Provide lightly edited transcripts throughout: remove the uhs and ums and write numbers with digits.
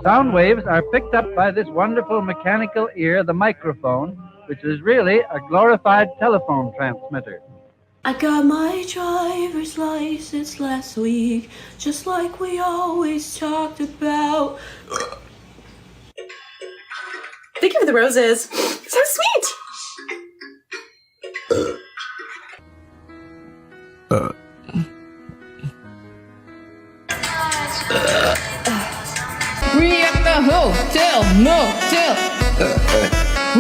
Sound waves are picked up by this wonderful mechanical ear, the microphone, which is really a glorified telephone transmitter. I got my driver's license last week, just like we always talked about. Thank you for the roses. So sweet. We at the hotel, motel.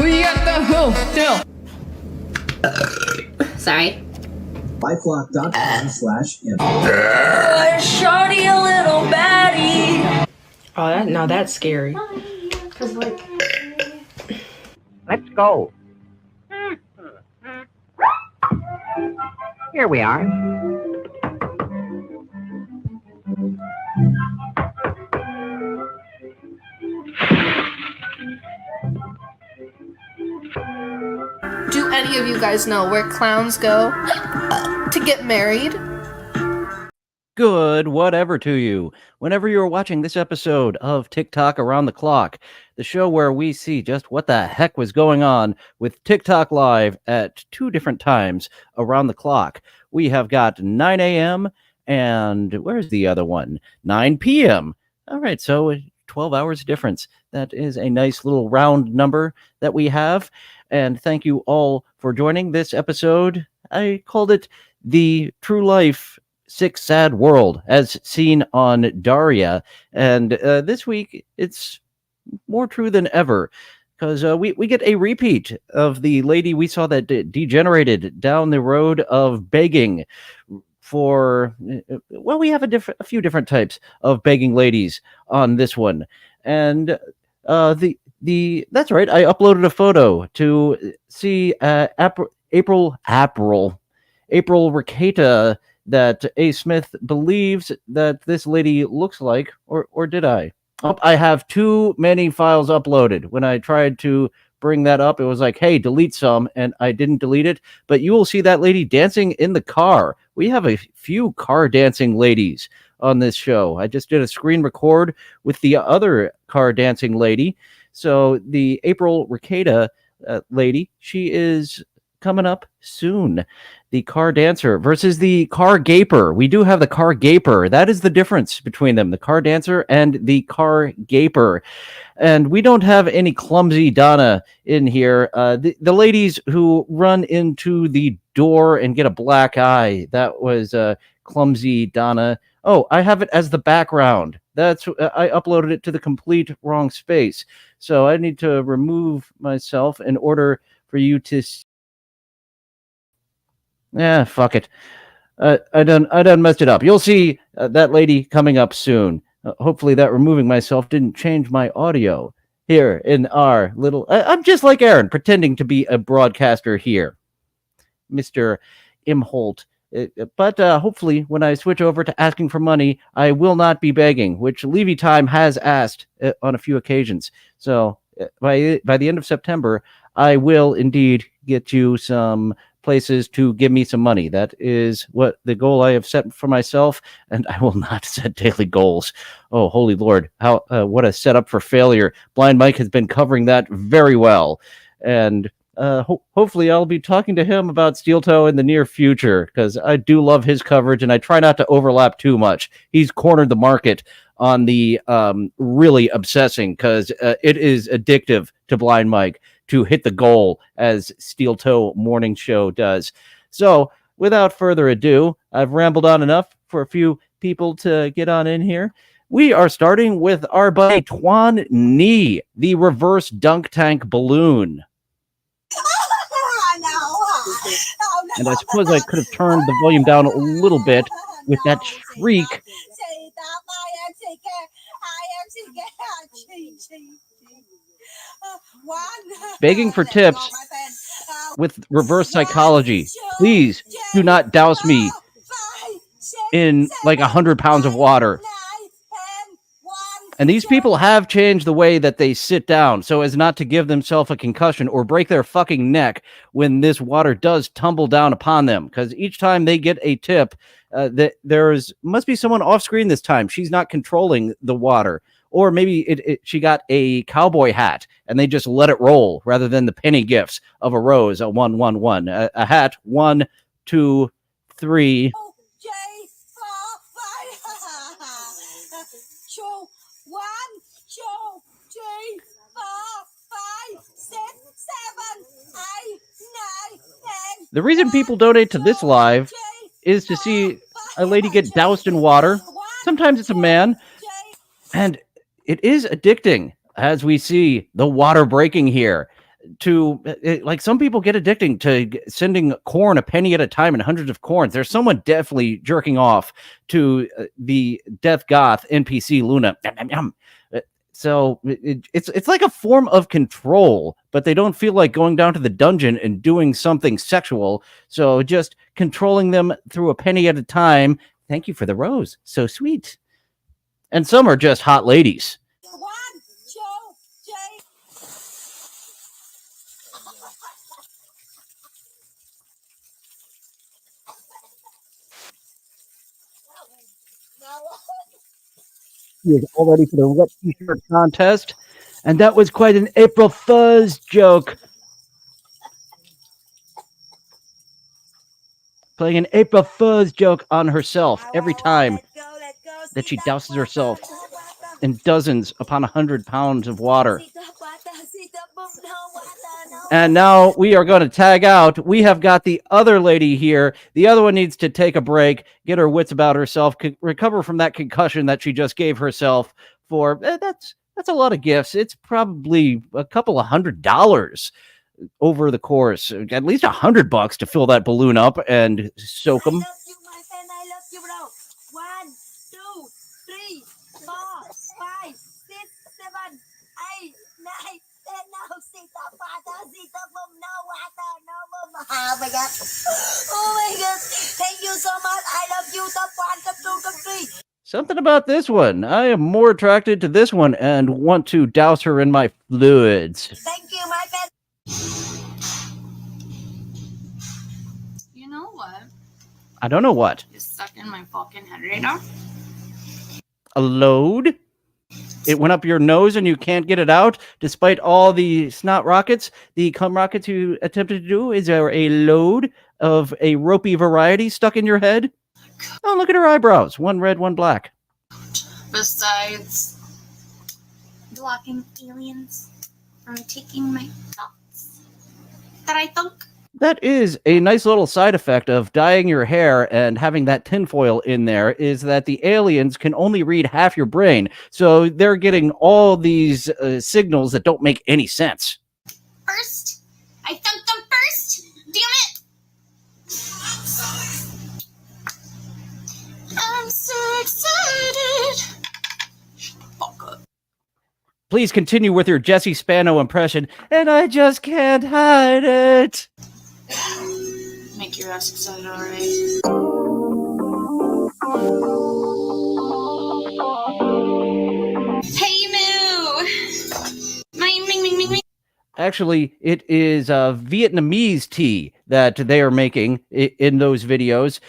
We at the hotel. Sorry. I shot you, little baddie. Oh, now that's scary. Cause like, Let's go. Here we are. Do any of you guys know where clowns go to get married? Good whatever to you. Whenever you're watching this episode of TikTok Around the Clock, the show where we see just what the heck was going on with TikTok Live at 2 different times around the clock. We have got 9 a.m. and where's the other one? 9 p.m. All right, so 12 hours difference. That is a nice little round number that we have. And thank you all for joining this episode. I called it The True Life Sick Sad World, as seen on Daria. And this week, it's more true than ever, because we get a repeat of the lady we saw that degenerated down the road of begging for, well, we have a few different types of begging ladies on this one. And that's right, I uploaded a photo to see April Ricata that A. Smith believes that this lady looks like, or did I? Oh, I have too many files uploaded. When I tried to bring that up, it was like, hey, delete some, and I didn't delete it. But you will see that lady dancing in the car. We have a few car dancing ladies on this show. I just did a screen record with the other car dancing lady. So the April Ricata lady, she is coming up soon. The car dancer versus the car gaper. We do have the car gaper. That is the difference between them, the car dancer and the car gaper. And we don't have any clumsy Donna in here. The ladies who run into the door and get a black eye, that was clumsy Donna. Oh, I have it as the background. That's I uploaded it to the complete wrong space. So I need to remove myself in order for you to see. Yeah, fuck it. I done messed it up. You'll see that lady coming up soon. Hopefully that removing myself didn't change my audio here in our little... I'm just like Aaron, pretending to be a broadcaster here. Mr. Imholt. But hopefully when I switch over to asking for money, I will not be begging, which Levy Time has asked on a few occasions. So by the end of September, I will indeed get you some places to give me some money. That is what the goal I have set for myself, and I will not set daily goals. Oh, holy Lord. How what a setup for failure. Blind Mike has been covering that very well. And hopefully I'll be talking to him about Steel Toe in the near future, because I do love his coverage and I try not to overlap too much. He's cornered the market on the really obsessing, because it is addictive to Blind Mike to hit the goal as Steel Toe Morning Show does. So without further ado, I've rambled on enough for a few people to get on in here. We are starting with our buddy Twan Nee, the reverse dunk tank balloon. And I suppose I could have turned the volume down a little bit with that shriek. Begging for tips with reverse psychology. Please do not douse me in like 100 pounds of water. And these people have changed the way that they sit down so as not to give themselves a concussion or break their fucking neck when this water does tumble down upon them. Because each time they get a tip, must be someone off screen this time. She's not controlling the water. Or maybe she got a cowboy hat and they just let it roll rather than the penny gifts of a rose, a 111, a hat, 1, 2, 3. J, 4, 5. Show 1, show 3, 4, 5, 6, 7, 8, 9, 10. The reason people donate to this live is to see a lady get doused in water. Sometimes it's a man. And it is addicting, as we see the water breaking here. Like some people get addicting to sending corn a penny at a time and hundreds of corns. There's someone definitely jerking off to the Death Goth NPC Luna. So it's like a form of control, but they don't feel like going down to the dungeon and doing something sexual. So just controlling them through a penny at a time. Thank you for the rose. So sweet. And some are just hot ladies. 1, 2, 3. He is all ready for the wet t-shirt contest. And that was quite an April Fool's joke. Playing an April Fool's joke on herself every time that she douses herself in dozens upon 100 pounds of water. And now we are going to tag out. We have got the other lady here. The other one needs to take a break, get her wits about herself, recover from that concussion that she just gave herself for. That's a lot of gifts. It's probably a couple of $100 over the course, at least $100 to fill that balloon up and soak them. I love you, my friend. I love you, bro. 1, 2, 3, 4, 5, 6, 7, 8, 9, 10. No, Sita, Pata, Sita, Boom, no water, no boom. Oh my God. Oh my God. Thank you so much. I love you. Top 1, top 2, top 3. Something about this one. I am more attracted to this one and want to douse her in my fluids. Thank you, my friend. You know what? I don't know what. Is stuck in my fucking head right now. A load? It went up your nose and you can't get it out despite all the snot rockets, the cum rockets you attempted to do? Is there a load of a ropey variety stuck in your head? Oh, look at her eyebrows. One red, one black. Besides blocking aliens from taking my thoughts that I think. That is a nice little side effect of dyeing your hair and having that tinfoil in there, is that the aliens can only read half your brain. So they're getting all these signals that don't make any sense. First, I thunked them first. Damn it! I'm so excited. Shut the fuck up. Please continue with your Jesse Spano impression, and I just can't hide it. Make your ass excited already. Hey Moo! Ming, ming, ming, ming, ming. Actually, it is Vietnamese tea that they are making in those videos.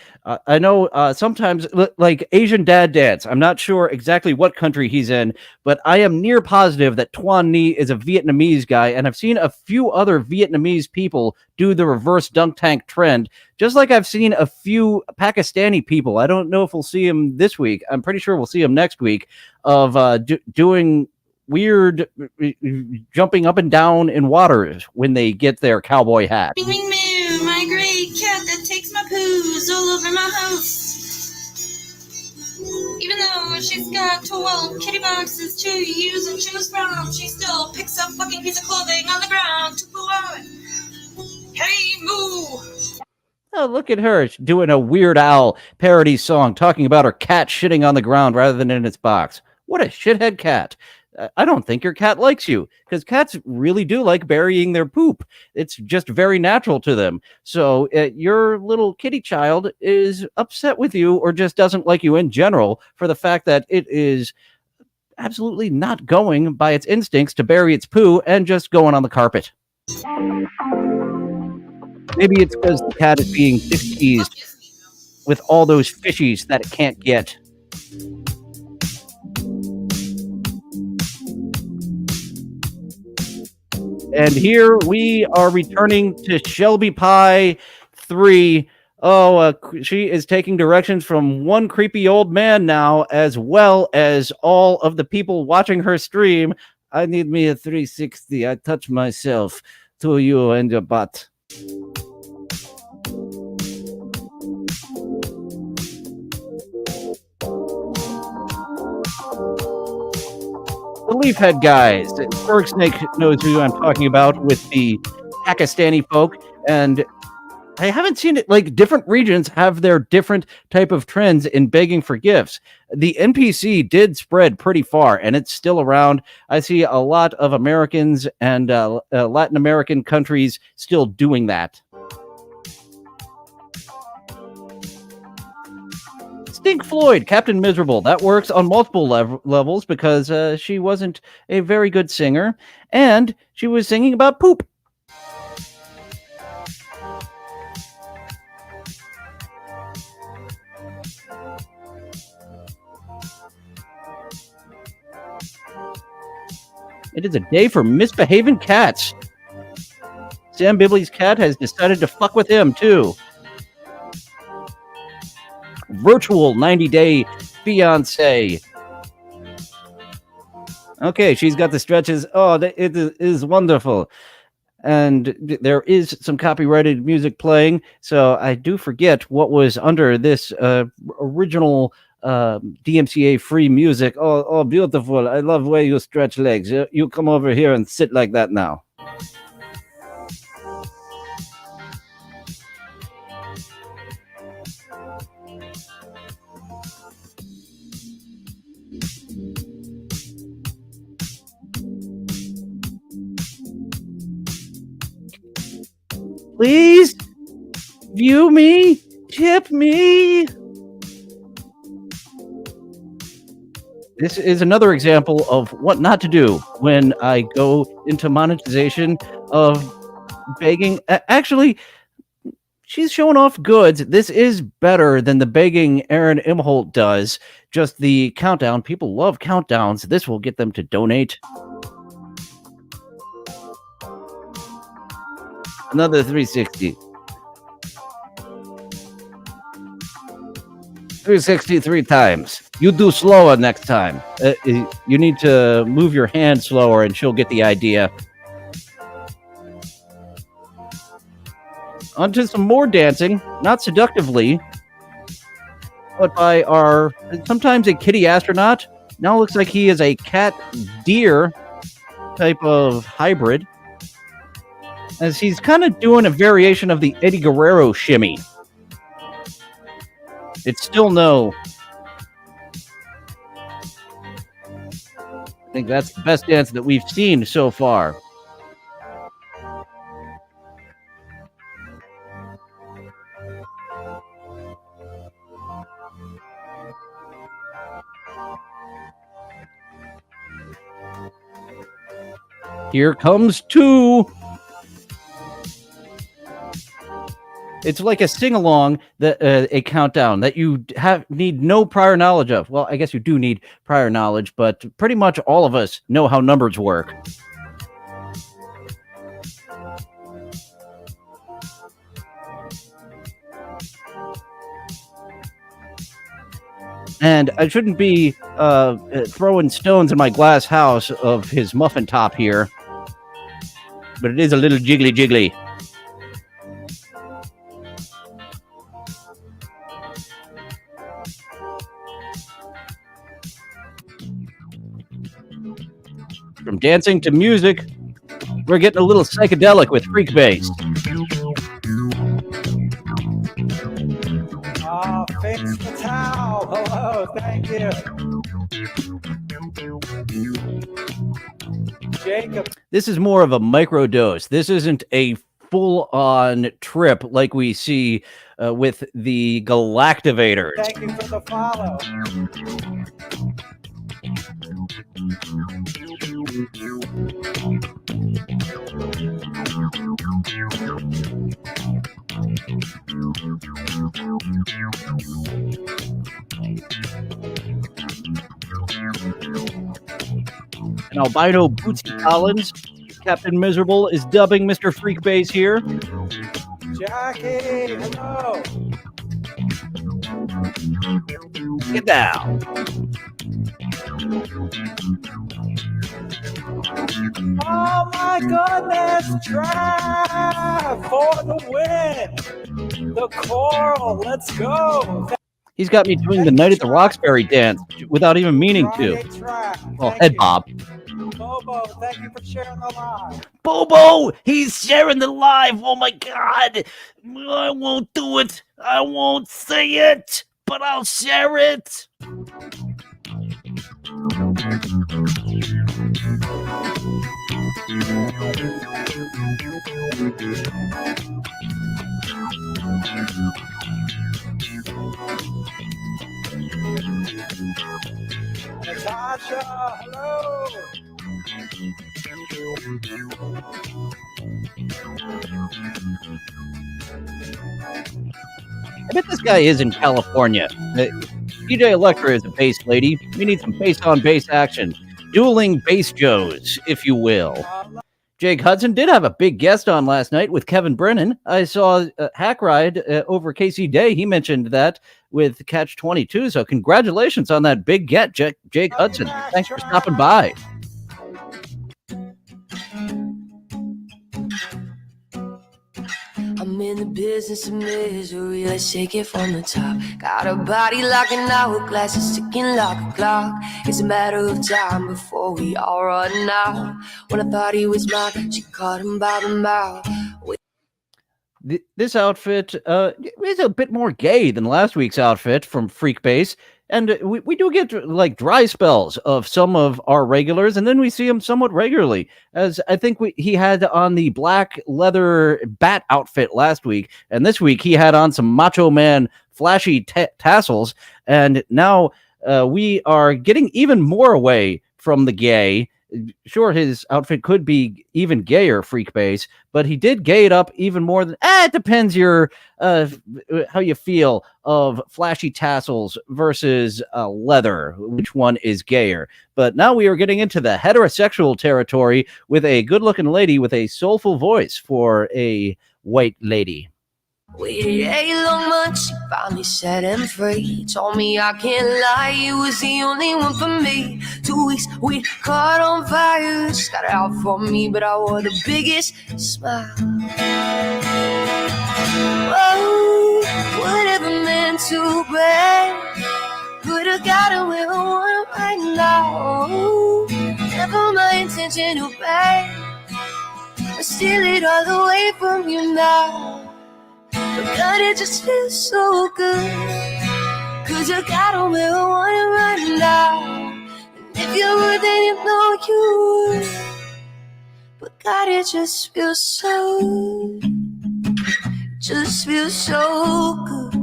I know sometimes, like Asian Dad Dance, I'm not sure exactly what country he's in, but I am near positive that Tuan Nhi is a Vietnamese guy, and I've seen a few other Vietnamese people do the reverse dunk tank trend, just like I've seen a few Pakistani people. I don't know if we'll see him this week. I'm pretty sure we'll see him next week, of doing weird jumping up and down in water when they get their cowboy hat. Ming, ming, moo, my great cat that takes my poos all over my house. Even though she's got 12 kitty boxes to use and choose from, she still picks up fucking piece of clothing on the ground to poo on. Hey, moo! Oh, look at her doing a Weird Al parody song talking about her cat shitting on the ground rather than in its box. What a shithead cat. I don't think your cat likes you, because cats really do like burying their poop. It's just very natural to them. So your little kitty child is upset with you, or just doesn't like you in general, for the fact that it is absolutely not going by its instincts to bury its poo and just going on the carpet. Maybe it's because the cat is being displeased with all those fishies that it can't get. And here we are returning to Shelby Pie 3. She is taking directions from one creepy old man now, as well as all of the people watching her stream. I need me a 360. I touch myself to you and your butt. The Leafhead guys. Berg Snake knows who I'm talking about with the Pakistani folk, and I haven't seen it. Like, different regions have their different type of trends in begging for gifts. The NPC did spread pretty far, and it's still around. I see a lot of Americans and Latin American countries still doing that. Stink Floyd, Captain Miserable. That works on multiple levels because she wasn't a very good singer, and she was singing about poop. It is a day for misbehaving cats. Sam Bibley's cat has decided to fuck with him, too. Virtual 90-day fiance. Okay, she's got the stretches. Oh, it is wonderful. And there is some copyrighted music playing, so I do forget what was under this original DMCA free music. Oh, beautiful. I love the way you stretch legs. You come over here and sit like that now. Please view me, tip me. This is another example of what not to do when I go into monetization of begging. Actually, she's showing off goods. This is better than the begging Aaron Imholt does. Just the countdown. People love countdowns. This will get them to donate. Another 360. 363 times. You do slower next time. You need to move your hand slower and she'll get the idea. On to some more dancing. Not seductively, but by our sometimes a kitty astronaut. Now looks like he is a cat deer type of hybrid. As he's kind of doing a variation of the Eddie Guerrero shimmy. It's still no. I think that's the best dance that we've seen so far. Here comes two. It's like a sing-along, that a countdown that you need no prior knowledge of. Well, I guess you do need prior knowledge, but pretty much all of us know how numbers work. And I shouldn't be throwing stones in my glass house of his muffin top here, but it is a little jiggly. From dancing to music, we're getting a little psychedelic with Freak Bass. Oh, fix the towel. Hello, thank you. Jacob. This is more of a microdose. This isn't a full-on trip like we see with the Galactivators. Thank you for the follow. And albino Bootsy Collins Captain Miserable is dubbing Mr. Freakbase here. Jackie, hello. Get down. Oh my goodness, drive for the win. The Coral, let's go. He's got me doing the Night at the Roxbury dance without even meaning to. Friday track. Well, Thank head you. bob. Bobo, thank you for sharing the live. Bobo, he's sharing the live. Oh my God. I won't do it. I won't say it, but I'll share it. Natasha, hello. I bet this guy is in California. DJ Electra is a bass lady. We need some bass-on-bass action. Dueling bass joes, if you will. Jake Hudson did have a big guest on last night with Kevin Brennan. I saw Hack Ride over Casey Day. He mentioned that with Catch 22. So congratulations on that big get, Jake Hudson. Thanks for stopping by. I'm in the business of misery, let's shake it from the top. Got a body like an hourglass, it's ticking like a clock. It's a matter of time before we all run out. When I thought he was mine, she caught him by the mouth. This outfit is a bit more gay than last week's outfit from Freakbase. And we do get like dry spells of some of our regulars, and then we see him somewhat regularly. As I think he had on the black leather bat outfit last week, and this week he had on some Macho Man flashy tassels. And now we are getting even more away from the gay. Sure, his outfit could be even gayer, Freakbase, but he did gay it up even more than. It depends your how you feel of flashy tassels versus leather. Which one is gayer? But now we are getting into the heterosexual territory with a good-looking lady with a soulful voice for a white lady. Waited a long month, she finally set him free. Told me I can't lie, he was the only one for me. 2 weeks we caught on fire, she got it out for me, but I wore the biggest smile. Oh, whatever meant to be, could've got it where I want right now. Never my intention to pay, I steal it all away from you now. But God, it just feels so good, 'cause you got on where I want it right now. And if you were, then you know you would. But God, it just feels so, just feels so good.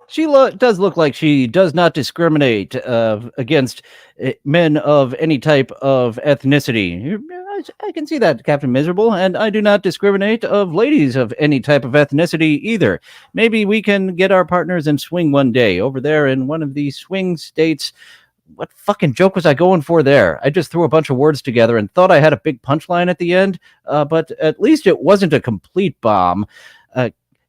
She does look like she does not discriminate against men of any type of ethnicity. I can see that, Captain Miserable, and I do not discriminate of ladies of any type of ethnicity either. Maybe we can get our partners in swing one day over there in one of these swing states. What fucking joke was I going for there? I just threw a bunch of words together and thought I had a big punchline at the end, but at least it wasn't a complete bomb.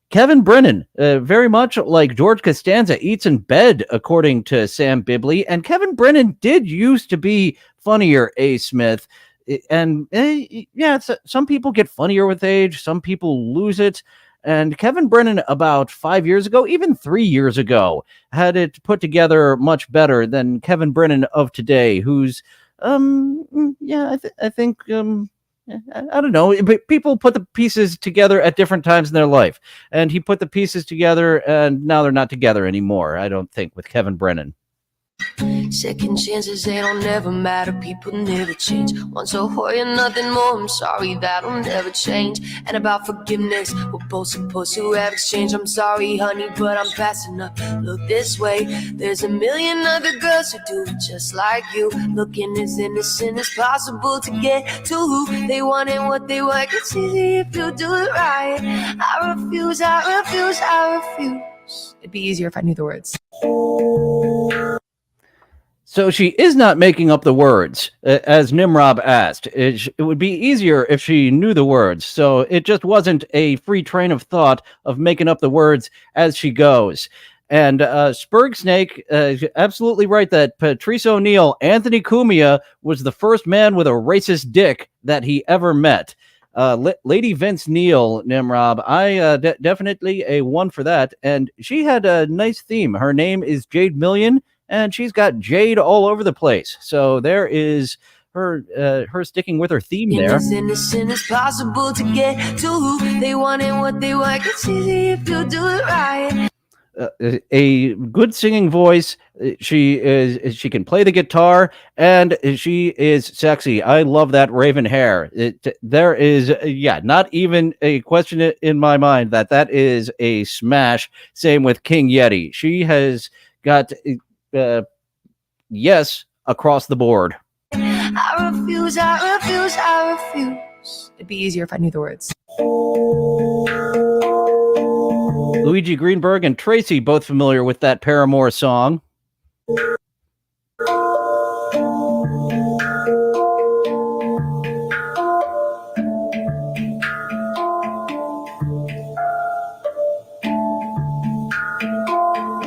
Kevin Brennan, very much like George Costanza, eats in bed, according to Sam Bibley. And Kevin Brennan did used to be funnier, A. Smith. And yeah, some people get funnier with age. Some people lose it. And Kevin Brennan, about 5 years ago, even 3 years ago, had it put together much better than Kevin Brennan of today, who's, yeah, I think... I don't know, but people put the pieces together at different times in their life, and he put the pieces together, and now they're not together anymore, I don't think, with Kevin Brennan. Second chances, they don't ever matter, people never change. Once a warrior, nothing more, I'm sorry, that'll never change. And about forgiveness, we're both supposed to have exchange. I'm sorry, honey, but I'm passing up. Look this way, there's a million other girls who do it just like you. Looking as innocent as possible to get to who they want and what they want. It's easy if you do it right. I refuse, I refuse, I refuse. It'd be easier if I knew the words. So she is not making up the words, as Nimrob asked. It would be easier if she knew the words, so it just wasn't a free train of thought of making up the words as she goes. And Spurg Snake is absolutely right that Patrice O'Neill, Anthony Cumia, was the first man with a racist dick that he ever met. Lady Vince Neil, Nimrob, I definitely a one for that. And she had a nice theme. Her name is Jade Million, and she's got jade all over the place. So there is her sticking with her theme there. As innocent as possible to get to who they want and what they want. It's easy if you do it right. A good singing voice. She can play the guitar, and she is sexy. I love that raven hair. There is not even a question in my mind that is a smash. Same with King Yeti. She has got yes across the board. I refuse. It'd be easier if I knew the words. Luigi Greenberg and Tracy both familiar with that Paramore song.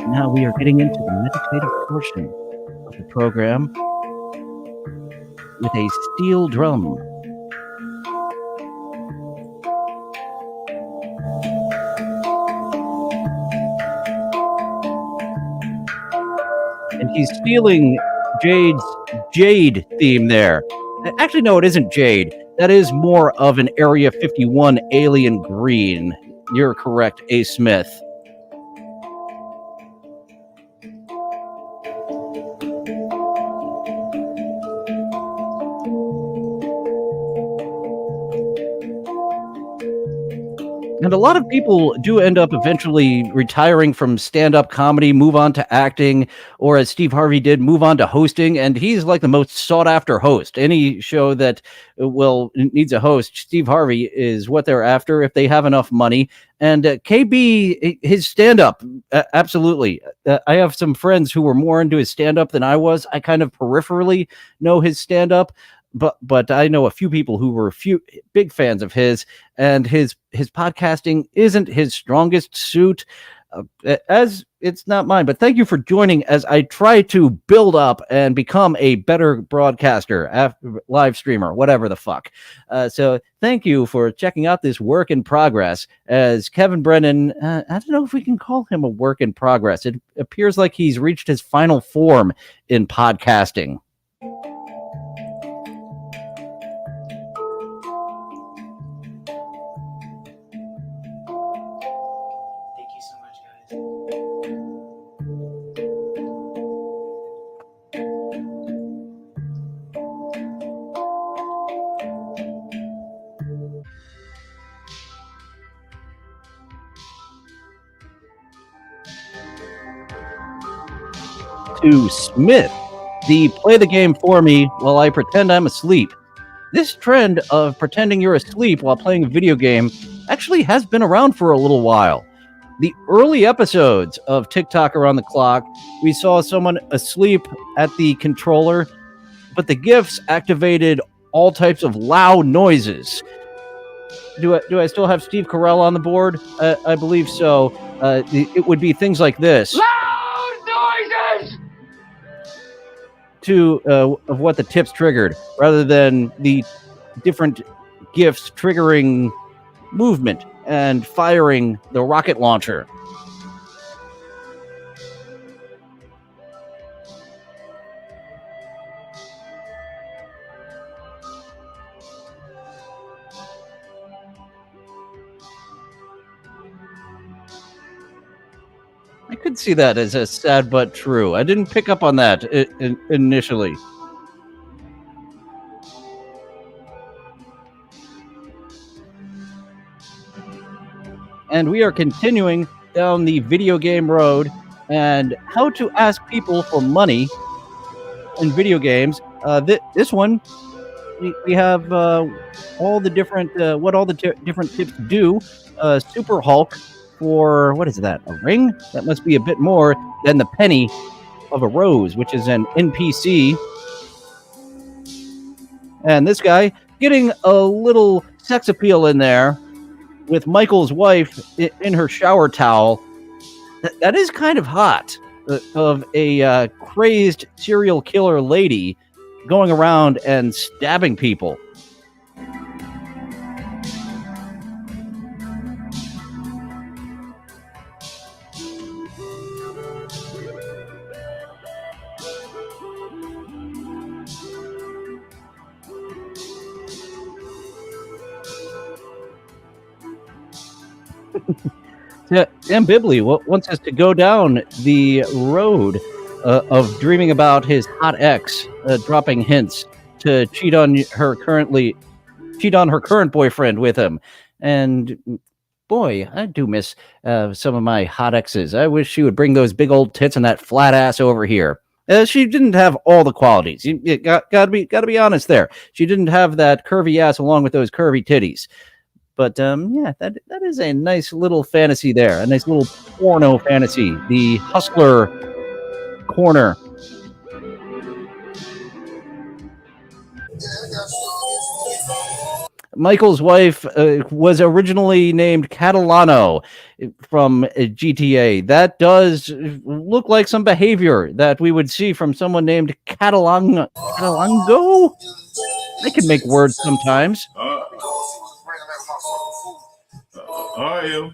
Now we are getting into the meditative portion of the program with a steel drum. And he's stealing Jade's Jade theme there. Actually, no, it isn't Jade. That is more of an Area 51 alien green. You're correct, A. Smith. And a lot of people do end up eventually retiring from stand-up comedy, move on to acting, or as Steve Harvey did, move on to hosting. And he's like the most sought-after host. Any show that needs a host, Steve Harvey is what they're after if they have enough money. And KB, his stand-up, absolutely. I have some friends who were more into his stand-up than I was. I kind of peripherally know his stand-up. But I know a few people who were big fans of his, and his podcasting isn't his strongest suit, as it's not mine. But thank you for joining as I try to build up and become a better broadcaster, live streamer, whatever the fuck. So thank you for checking out this work in progress. As Kevin Brennan, I don't know if we can call him a work in progress. It appears like he's reached his final form in podcasting. To Smith, the play the game for me while I pretend I'm asleep. This trend of pretending you're asleep while playing a video game actually has been around for a little while. The early episodes of TikTok Around the Clock, we saw someone asleep at the controller, but the GIFs activated all types of loud noises. Do I still have Steve Carell on the board? I believe so. It would be things like this. Loud noises! Of what the tips triggered, rather than the different GIFs triggering movement and firing the rocket launcher. I could see that as a sad but true. I didn't pick up on that initially. And we are continuing down the video game road and how to ask people for money in video games. This one, we have all the different what all the different tips do. Super Hulk for, what is that, a ring? That must be a bit more than the penny of a Rose, which is an NPC. And this guy getting a little sex appeal in there with Michael's wife in her shower towel. That is kind of hot, of a crazed serial killer lady going around and stabbing people. Sam Bibley wants us to go down the road of dreaming about his hot ex, dropping hints to cheat on her current boyfriend with him. And boy, I do miss some of my hot exes. I wish she would bring those big old tits and that flat ass over here. She didn't have all the qualities. You gotta be honest there. She didn't have that curvy ass along with those curvy titties. But yeah, that is a nice little fantasy there, a nice little porno fantasy. The Hustler corner. Michael's wife was originally named Catalano from GTA. That does look like some behavior that we would see from someone named Catalango. I can make words sometimes. Are you?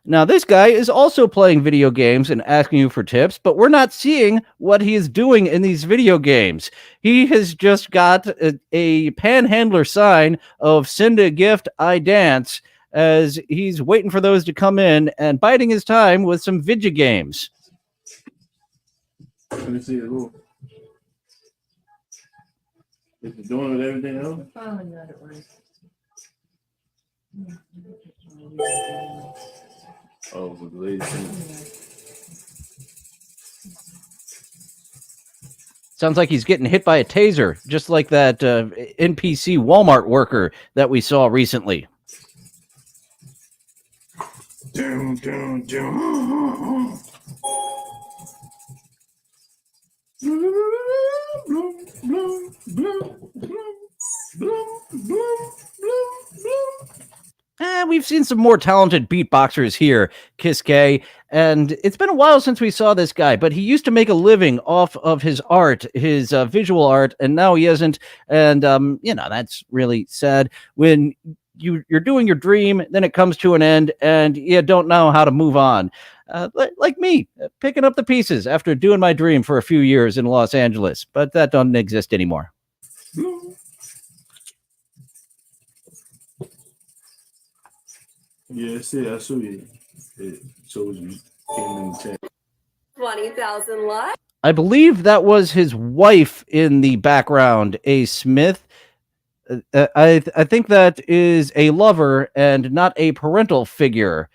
Now, this guy is also playing video games and asking you for tips, but we're not seeing what he is doing in these video games. He has just got a panhandler sign of send a gift, I dance, as he's waiting for those to come in and biding his time with some video games. Let me see it. Is it doing with everything else? Finally got it right. Oh, with the ladies. Sounds like he's getting hit by a taser, just like that NPC Walmart worker that we saw recently. Doom, doom, doom. We've seen some more talented beatboxers here, Kiss K, and it's been a while since we saw this guy, but he used to make a living off of his art, his visual art, and now he isn't, and that's really sad. When you're doing your dream, then it comes to an end, and you don't know how to move on. Like me, picking up the pieces after doing my dream for a few years in Los Angeles, but that doesn't exist anymore. Yeah, I saw you. It shows you came in the chat. 20,000 likes. I believe that was his wife in the background, A. Smith. I think that is a lover and not a parental figure.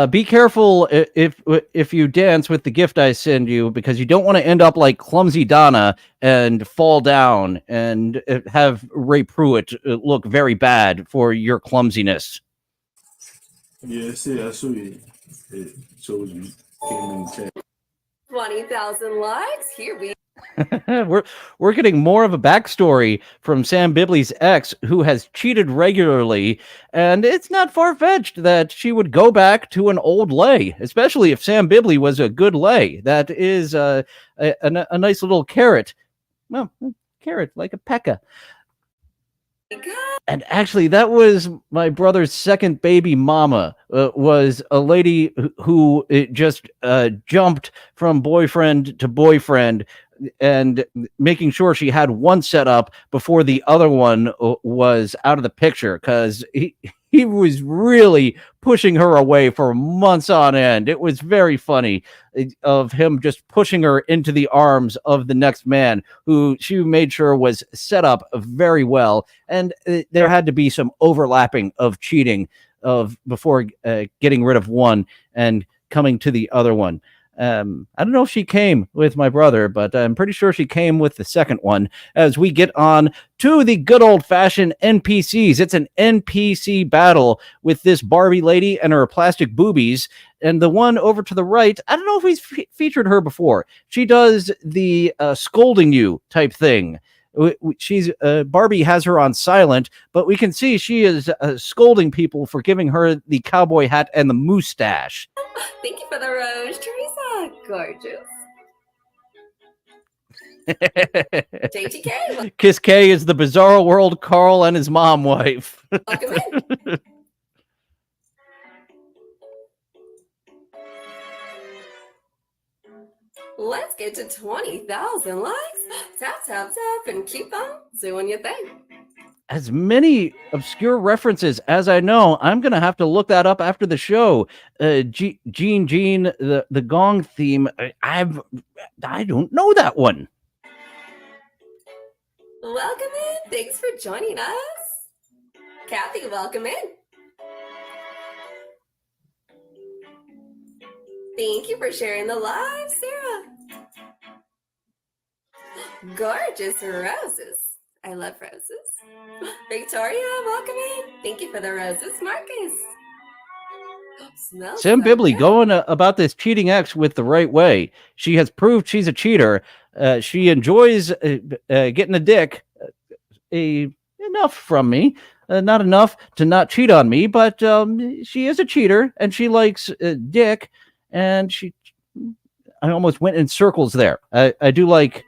Be careful if you dance with the gift I send you, because you don't want to end up like Clumsy Donna and fall down and have Ray Pruitt look very bad for your clumsiness. Yeah, I saw you. It shows you came in the chat. 20,000 likes. Here we We're getting more of a backstory from Sam Bibley's ex, who has cheated regularly, and it's not far-fetched that she would go back to an old lay, especially if Sam Bibley was a good lay. That is a nice little carrot. Well, carrot, like a pekka. And actually, that was my brother's second baby mama, was a lady who just jumped from boyfriend to boyfriend and making sure she had one set up before the other one was out of the picture, because he was really pushing her away for months on end. It was very funny of him just pushing her into the arms of the next man, who she made sure was set up very well. And there had to be some overlapping of cheating before getting rid of one and coming to the other one. I don't know if she came with my brother, but I'm pretty sure she came with the second one as we get on to the good old-fashioned NPCs. It's an NPC battle with this Barbie lady and her plastic boobies. And the one over to the right, I don't know if we've featured her before. She does the scolding you type thing. She's Barbie has her on silent, but we can see she is scolding people for giving her the cowboy hat and the mustache. Thank you for the rose, Teresa. Gorgeous. JTK, Kiss K is the Bizarro World Carl and his mom wife. welcome in. Let's get to 20,000 likes. Tap, tap, tap, and keep on doing your thing. As many obscure references as I know, I'm gonna have to look that up after the show. Gene, the Gong theme. I don't know that one. Welcome in. Thanks for joining us. Kathy, welcome in. Thank you for sharing the live, Sarah. Gorgeous roses. I love roses. Victoria, welcome in. Thank you for the roses, Marcus. Smells Sam so Bibley good. going about this cheating ex with the right way. She has proved she's a cheater. She enjoys getting a dick enough from me. Not enough to not cheat on me, but she is a cheater and she likes dick. And I almost went in circles there. I do like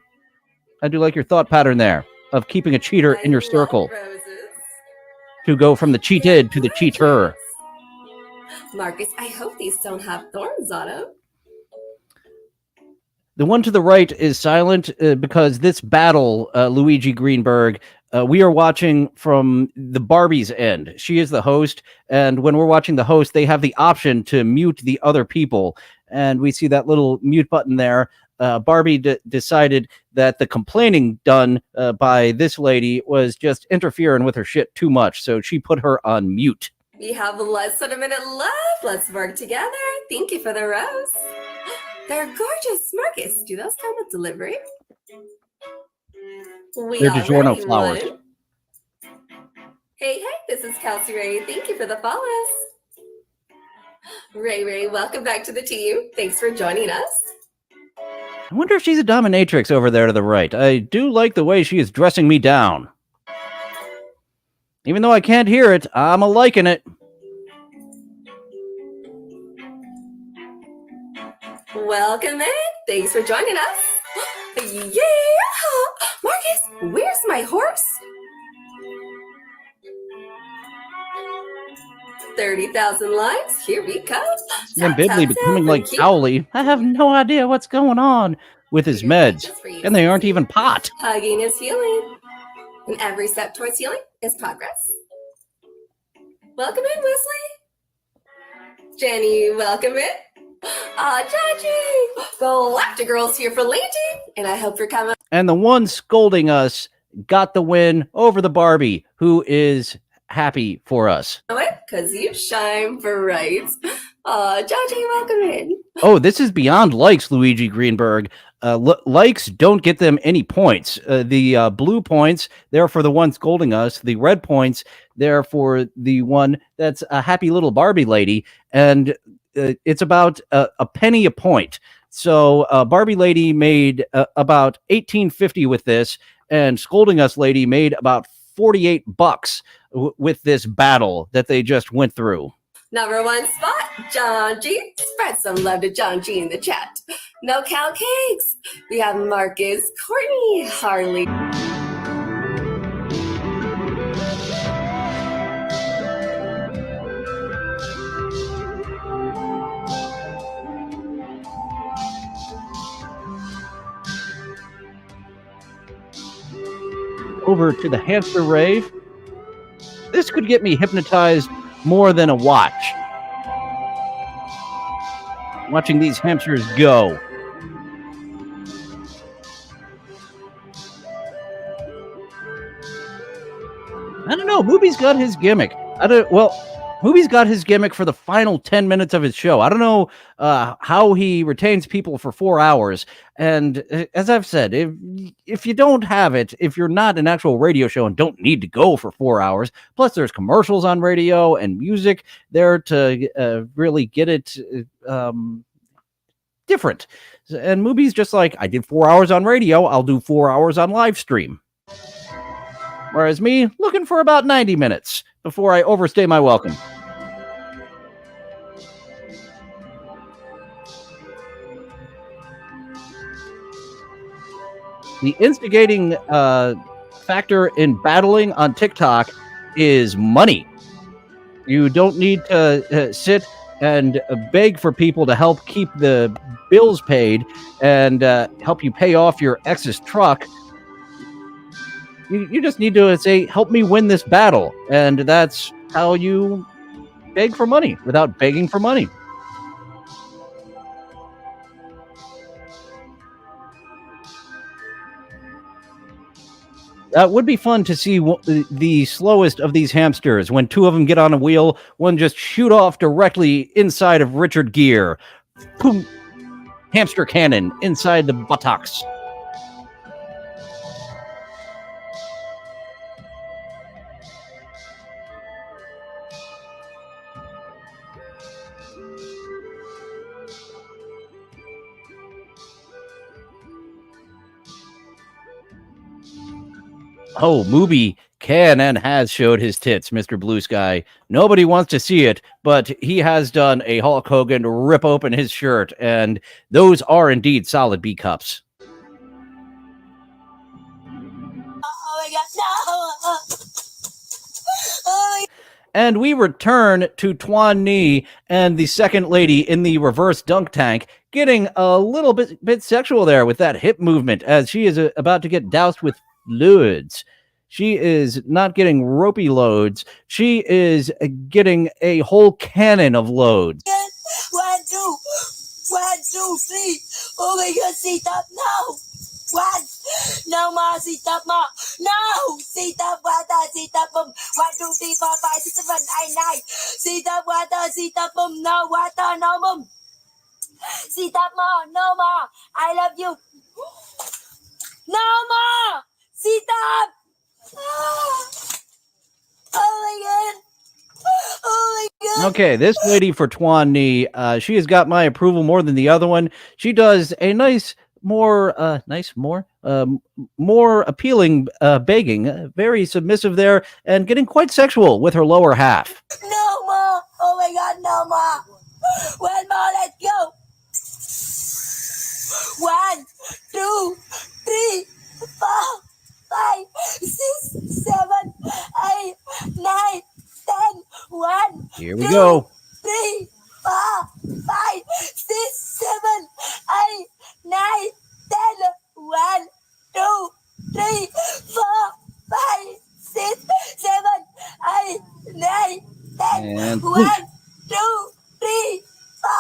your thought pattern there of keeping a cheater in your I love circle roses. to go from the cheated to the cheater. Marcus, I hope these don't have thorns on them. The one to the right is silent because this battle, Luigi Greenberg, we are watching from the Barbie's end. She is the host, and when we're watching the host, they have the option to mute the other people, and we see that little mute button there. Barbie decided that the complaining done by this lady was just interfering with her shit too much, so she put her on mute. We have less than a minute left. Let's work together. Thank you for the rose. They're gorgeous. Marcus, do those come with delivery? We They're DiGiorno already flowers. won. Hey, this is Kelsey Ray. Thank you for the follows. Ray, welcome back to the team. Thanks for joining us. I wonder if she's a dominatrix over there to the right. I do like the way she is dressing me down. Even though I can't hear it, I'm a-liking it. Welcome in. Thanks for joining us. Yeah! Marcus, where's my horse? 30,000 likes. Here we go. And Bibley becoming like Cowley. I have no idea what's going on with his meds. And they aren't even pot. Hugging is healing. And every step towards healing is progress. Welcome in, Wesley. Jenny, welcome in. Judgy. Galactic Girls here for Lady. And I hope you're coming. And the one scolding us got the win over the Barbie, who is happy for us. Because you shine bright. Judgy, welcome in. Oh, this is beyond likes, Luigi Greenberg. Likes don't get them any points. The blue points, they're for the one scolding us. The red points, they're for the one that's a happy little Barbie lady. And it's about a penny a point. So Barbie lady made about $18.50 with this, and scolding us lady made about $48 with this battle that they just went through. Number one spot, John G. Spread some love to John G in the chat. No cow cakes. We have Marcus, Courtney, Harley. Over to the hamster rave. This could get me hypnotized more than a watch. Watching these hamsters go. I don't know. Movie's got his gimmick. Movie's got his gimmick for the final 10 minutes of his show. I don't know how he retains people for 4 hours. And as I've said, if you don't have it, if you're not an actual radio show and don't need to go for 4 hours, plus there's commercials on radio and music there to really get it different. And Movie's just like, I did 4 hours on radio, I'll do 4 hours on live stream. Whereas me, looking for about 90 minutes before I overstay my welcome. The instigating factor in battling on TikTok is money. You don't need to sit and beg for people to help keep the bills paid and help you pay off your ex's truck. You just need to say, help me win this battle. And that's how you beg for money without begging for money. That would be fun to see the slowest of these hamsters. When two of them get on a wheel, one just shoot off directly inside of Richard Gere. Boom! Hamster cannon inside the buttocks. Oh, Movie can and has showed his tits, Mr. Blue Sky. Nobody wants to see it, but he has done a Hulk Hogan rip open his shirt, and those are indeed solid B cups. Oh my God, no! Oh, And we return to Tuan Ni and the second lady in the reverse dunk tank, getting a little bit sexual there with that hip movement as she is about to get doused with fluids. She is not getting ropey loads. She is getting a whole cannon of loads. 1, 2, 1, 2, 3. Oh my God, sit up now. 1. No more, sit up more. No, sit up water, sit up 1, 2, 3, 4, 5, 6, 7, 8, 9. Sit up water, sit up no water, no mum. Sit up more, no more. I love you. No more. Sit up. Oh my God. Oh my God. Okay, this lady for Tuan Ni, she has got my approval more than the other one. She does a more appealing begging, very submissive there, and getting quite sexual with her lower half. No more. Oh my God, no more. One more, let's go. 1, 2, 3, 4, 5, 6, 7, 8, 9, 10. 1, Here we go. 3, 4, 5, 6, 7, 8, 9, 10. 1, 2, 3, 4, 5, 6, 7, 8, 9, 10. And 1, 2, 3, 4.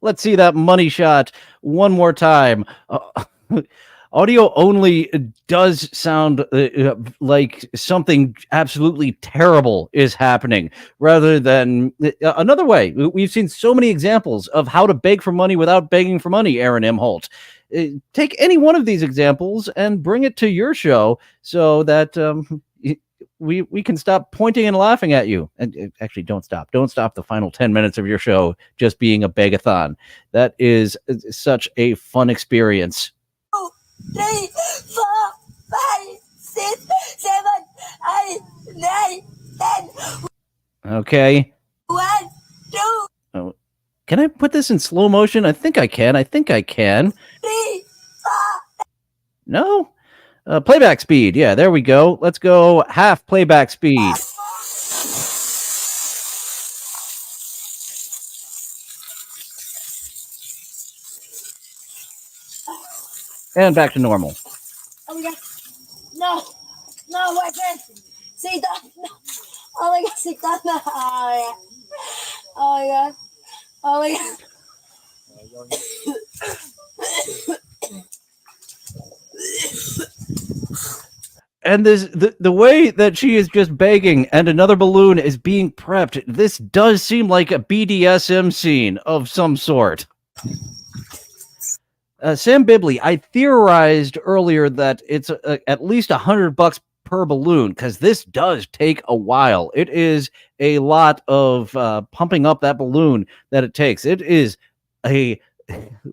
Let's see that money shot one more time. Audio only does sound like something absolutely terrible is happening rather than another way. We've seen so many examples of how to beg for money without begging for money, Aaron M. Holt. Take any one of these examples and bring it to your show so that we can stop pointing and laughing at you. And actually, don't stop the final 10 minutes of your show just being a begathon. That is such a fun experience. 3, 4, 5, 6, 7, 8, 9, 10. Okay. 1, 2. Oh, can I put this in slow motion? I think I can. 3, 4. No? Playback speed. Yeah, there we go. Let's go half playback speed. And back to normal. Oh my God. No. No, my friend. Sit up. No. Oh my God, sit up. No. Oh my God. Oh my God. And the way that she is just begging and another balloon is being prepped, this does seem like a BDSM scene of some sort. Sam Bibley, I theorized earlier that it's at least $100 per balloon, because this does take a while. It is a lot of pumping up that balloon that it takes. It is a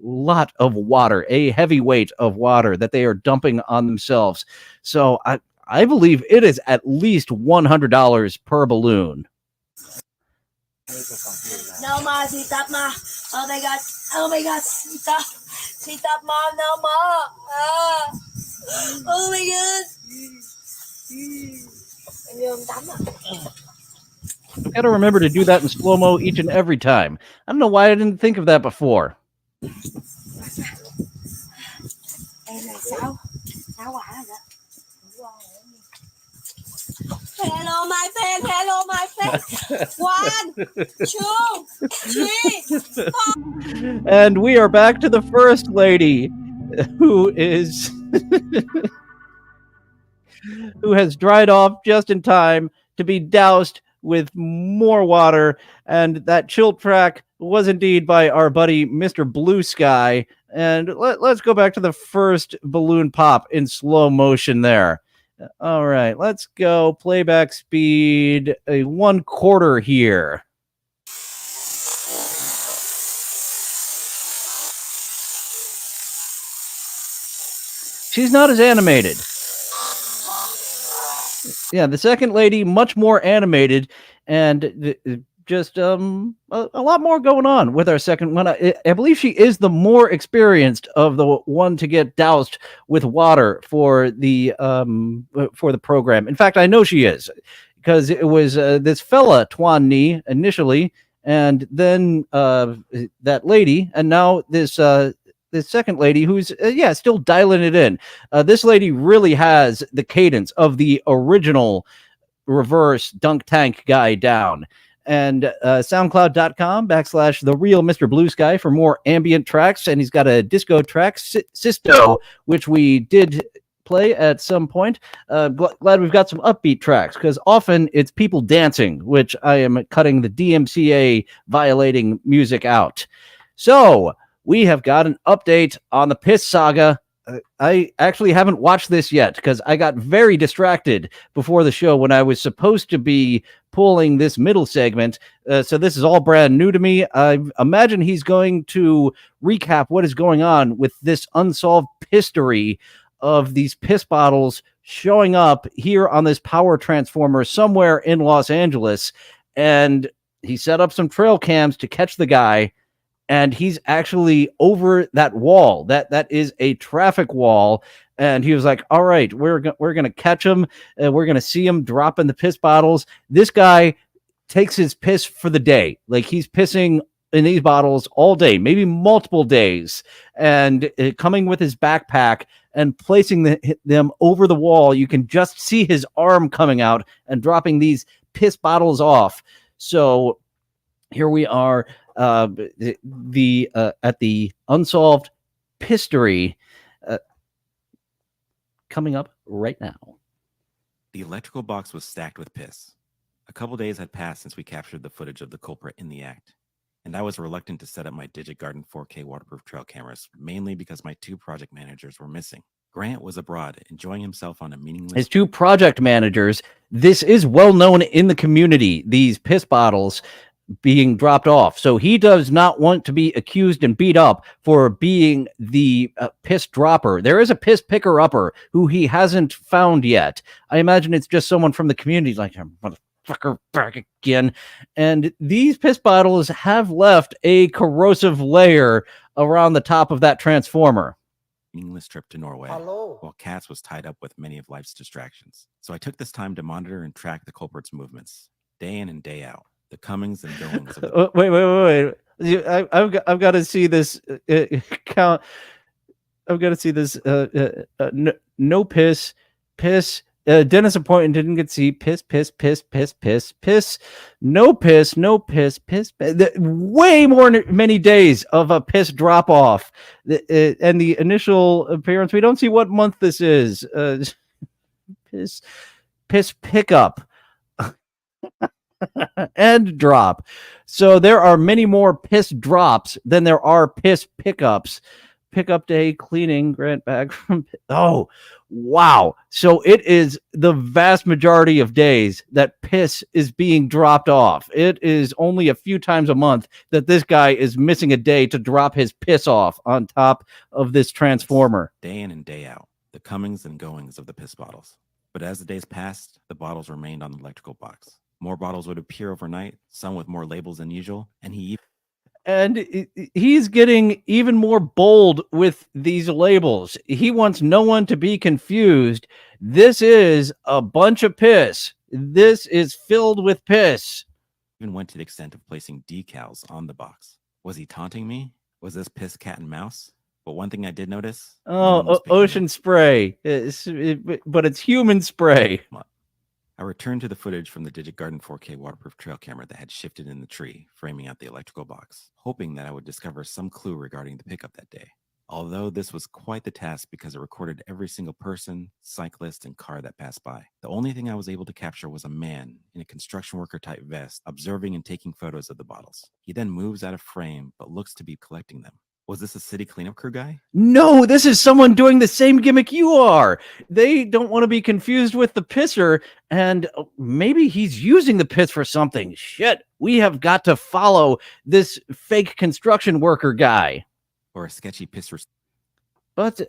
lot of water, a heavy weight of water that they are dumping on themselves. So I believe it is at least $100 per balloon. No ma, sitap ma. Oh my god, sitap. Sitap ma, no ma. Ah. Oh my god. I've got to remember to do that in slow-mo each and every time. I don't know why I didn't think of that before. Em này sao? Sao hả? Hello my friend, hello my friend. 1, 2, 3, 4. And we are back to the first lady, who is who has dried off just in time to be doused with more water. And that chill track was indeed by our buddy Mr. Blue Sky. And let's go back to the first balloon pop in slow motion there. All right, let's go playback speed a 1/4 here. She's not as animated. Yeah, the second lady, much more animated, and just a lot more going on with our second one. I believe she is the more experienced of the one to get doused with water for the program. In fact, I know she is, because it was this fella Tuan Ni initially, and then that lady, and now this second lady who's still dialing it in. This lady really has the cadence of the original reverse dunk tank guy down. And soundcloud.com/the real Mr. Blue Sky for more ambient tracks. And he's got a disco track, Sisto, which we did play at some point. Glad we've got some upbeat tracks, because often it's people dancing, which I am cutting the DMCA violating music out. So we have got an update on the Piss Saga. I actually haven't watched this yet, because I got very distracted before the show when I was supposed to be pulling this middle segment. So this is all brand new to me. I imagine he's going to recap what is going on with this unsolved history of these piss bottles showing up here on this power transformer somewhere in Los Angeles. And he set up some trail cams to catch the guy. And he's actually over that wall. That is a traffic wall. And he was like, all right, we're going to catch him. We're going to see him dropping the piss bottles. This guy takes his piss for the day. Like, he's pissing in these bottles all day, maybe multiple days, and coming with his backpack and placing them over the wall. You can just see his arm coming out and dropping these piss bottles off. So here we are. At the unsolved history coming up right now. The electrical box was stacked with piss. A couple days had passed since we captured the footage of the culprit in the act, and I was reluctant to set up my DigitGarden 4K waterproof trail cameras, mainly because my 2 project managers were missing. Grant was abroad, enjoying himself on a meaningless... His 2 project managers, this is well known in the community, these piss bottles being dropped off. So he does not want to be accused and beat up for being the piss dropper. There is a piss picker upper who he hasn't found yet. I imagine it's just someone from the community like, motherfucker, back again. And these piss bottles have left a corrosive layer around the top of that transformer. Meaningless trip to Norway, while Katz was tied up with many of life's distractions. So I took this time to monitor and track the culprit's movements, day in and day out. The comings and goings. Of Wait! I've got to see this count. I've got to see this. No piss. Dennis appointment didn't get to see piss. No piss. Way more many days of a piss drop off. And the initial appearance, we don't see what month this is. piss pickup and drop. So there are many more piss drops than there are piss pickups. Pickup day, cleaning, Grant back from. Oh, wow. So it is the vast majority of days that piss is being dropped off. It is only a few times a month that this guy is missing a day to drop his piss off on top of this transformer. Day in and day out, the comings and goings of the piss bottles. But as the days passed, the bottles remained on the electrical box. More bottles would appear overnight, some with more labels than usual, and he's getting even more bold with these labels. He wants no one to be confused. This is a bunch of piss. This is filled with piss. Even went to the extent of placing decals on the box. Was he taunting me? Was this piss cat and mouse? But one thing I did notice. Ocean spray. But it's human spray. I returned to the footage from the Digit Garden 4K waterproof trail camera that had shifted in the tree, framing out the electrical box, hoping that I would discover some clue regarding the pickup that day. Although this was quite the task because it recorded every single person, cyclist, and car that passed by. The only thing I was able to capture was a man in a construction worker type vest observing and taking photos of the bottles. He then moves out of frame but looks to be collecting them. Was this a city cleanup crew guy? No, this is someone doing the same gimmick you are. They don't want to be confused with the pisser, and maybe he's using the piss for something. Shit, we have got to follow this fake construction worker guy. Or a sketchy pisser. But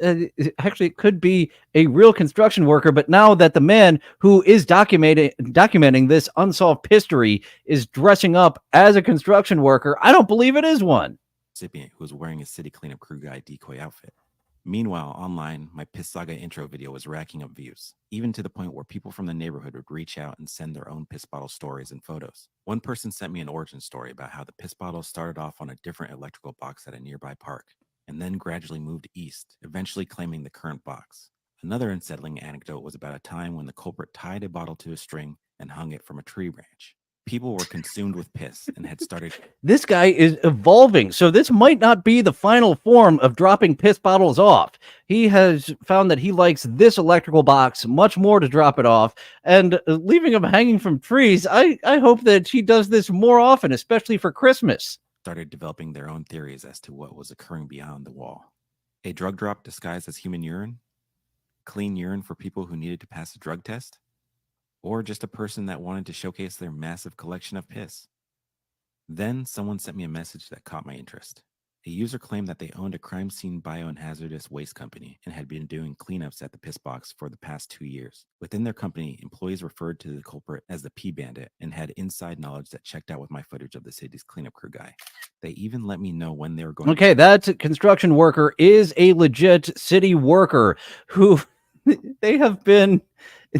actually, it could be a real construction worker. But now that the man who is documenting this unsolved history is dressing up as a construction worker, I don't believe it is one. Recipient who was wearing a city cleanup crew guy decoy outfit. Meanwhile, online, my Piss Saga intro video was racking up views, even to the point where people from the neighborhood would reach out and send their own piss bottle stories and photos. One person sent me an origin story about how the piss bottle started off on a different electrical box at a nearby park, and then gradually moved east, eventually claiming the current box. Another unsettling anecdote was about a time when the culprit tied a bottle to a string and hung it from a tree branch. People were consumed with piss and had started. This guy is evolving, so this might not be the final form of dropping piss bottles off. He has found that he likes this electrical box much more to drop it off, and leaving them hanging from trees. I hope that he does this more often, especially for Christmas. Started developing their own theories as to what was occurring beyond the wall. A drug drop disguised as human urine? Clean urine for people who needed to pass a drug test? Or just a person that wanted to showcase their massive collection of piss. Then someone sent me a message that caught my interest. A user claimed that they owned a crime scene bio and hazardous waste company and had been doing cleanups at the piss box for the past 2 years. Within their company, employees referred to the culprit as the P Bandit and had inside knowledge that checked out with my footage of the city's cleanup crew guy. They even let me know when they were going. Okay, that construction worker is a legit city worker who they have been.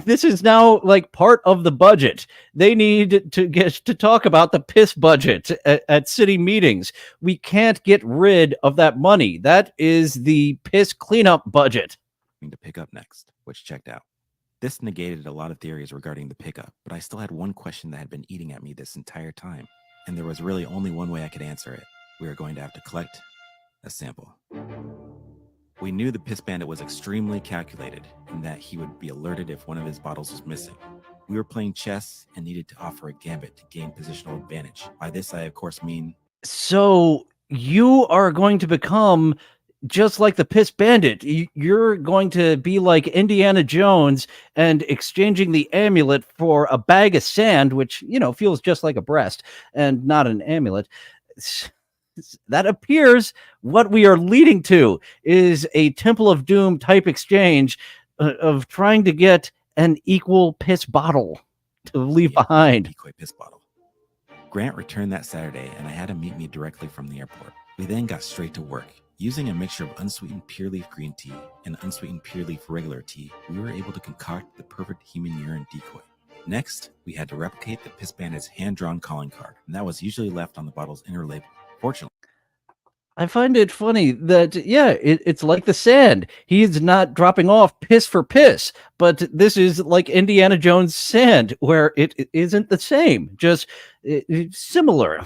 This is now like part of the budget. They need to get to talk about the piss budget at city meetings. We can't get rid of that money. That is the piss cleanup budget. To pick up next, which checked out. This negated a lot of theories regarding the pickup, but I still had one question that had been eating at me this entire time, and there was really only one way I could answer it. We were going to have to collect a sample. We knew the Piss Bandit was extremely calculated and that he would be alerted if one of his bottles was missing. We were playing chess and needed to offer a gambit to gain positional advantage. By this, I of course mean... So you are going to become just like the Piss Bandit. You're going to be like Indiana Jones and exchanging the amulet for a bag of sand, which, you know, feels just like a breast and not an amulet. That appears what we are leading to is a Temple of Doom type exchange of trying to get an equal piss bottle to leave behind. Decoy piss bottle. Grant returned that Saturday and I had him meet me directly from the airport. We then got straight to work. Using a mixture of unsweetened pure leaf green tea and unsweetened pure leaf regular tea, we were able to concoct the perfect human urine decoy. Next, we had to replicate the Piss Bandit's hand-drawn calling card, and that was usually left on the bottle's inner label. Fortunately, I find it funny that, yeah, it's like the sand. He's not dropping off piss for piss, but this is like Indiana Jones sand, where it isn't the same, just similar.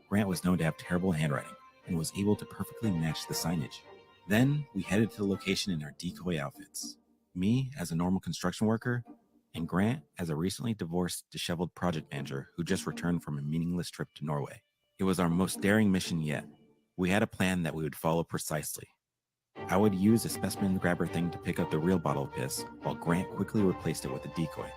Grant was known to have terrible handwriting and was able to perfectly match the signage. Then we headed to the location in our decoy outfits. Me, as a normal construction worker, and Grant as a recently divorced, disheveled project manager who just returned from a meaningless trip to Norway. It was our most daring mission yet. We had a plan that we would follow precisely. I would use a specimen grabber thing to pick up the real bottle of piss, while Grant quickly replaced it with a decoy.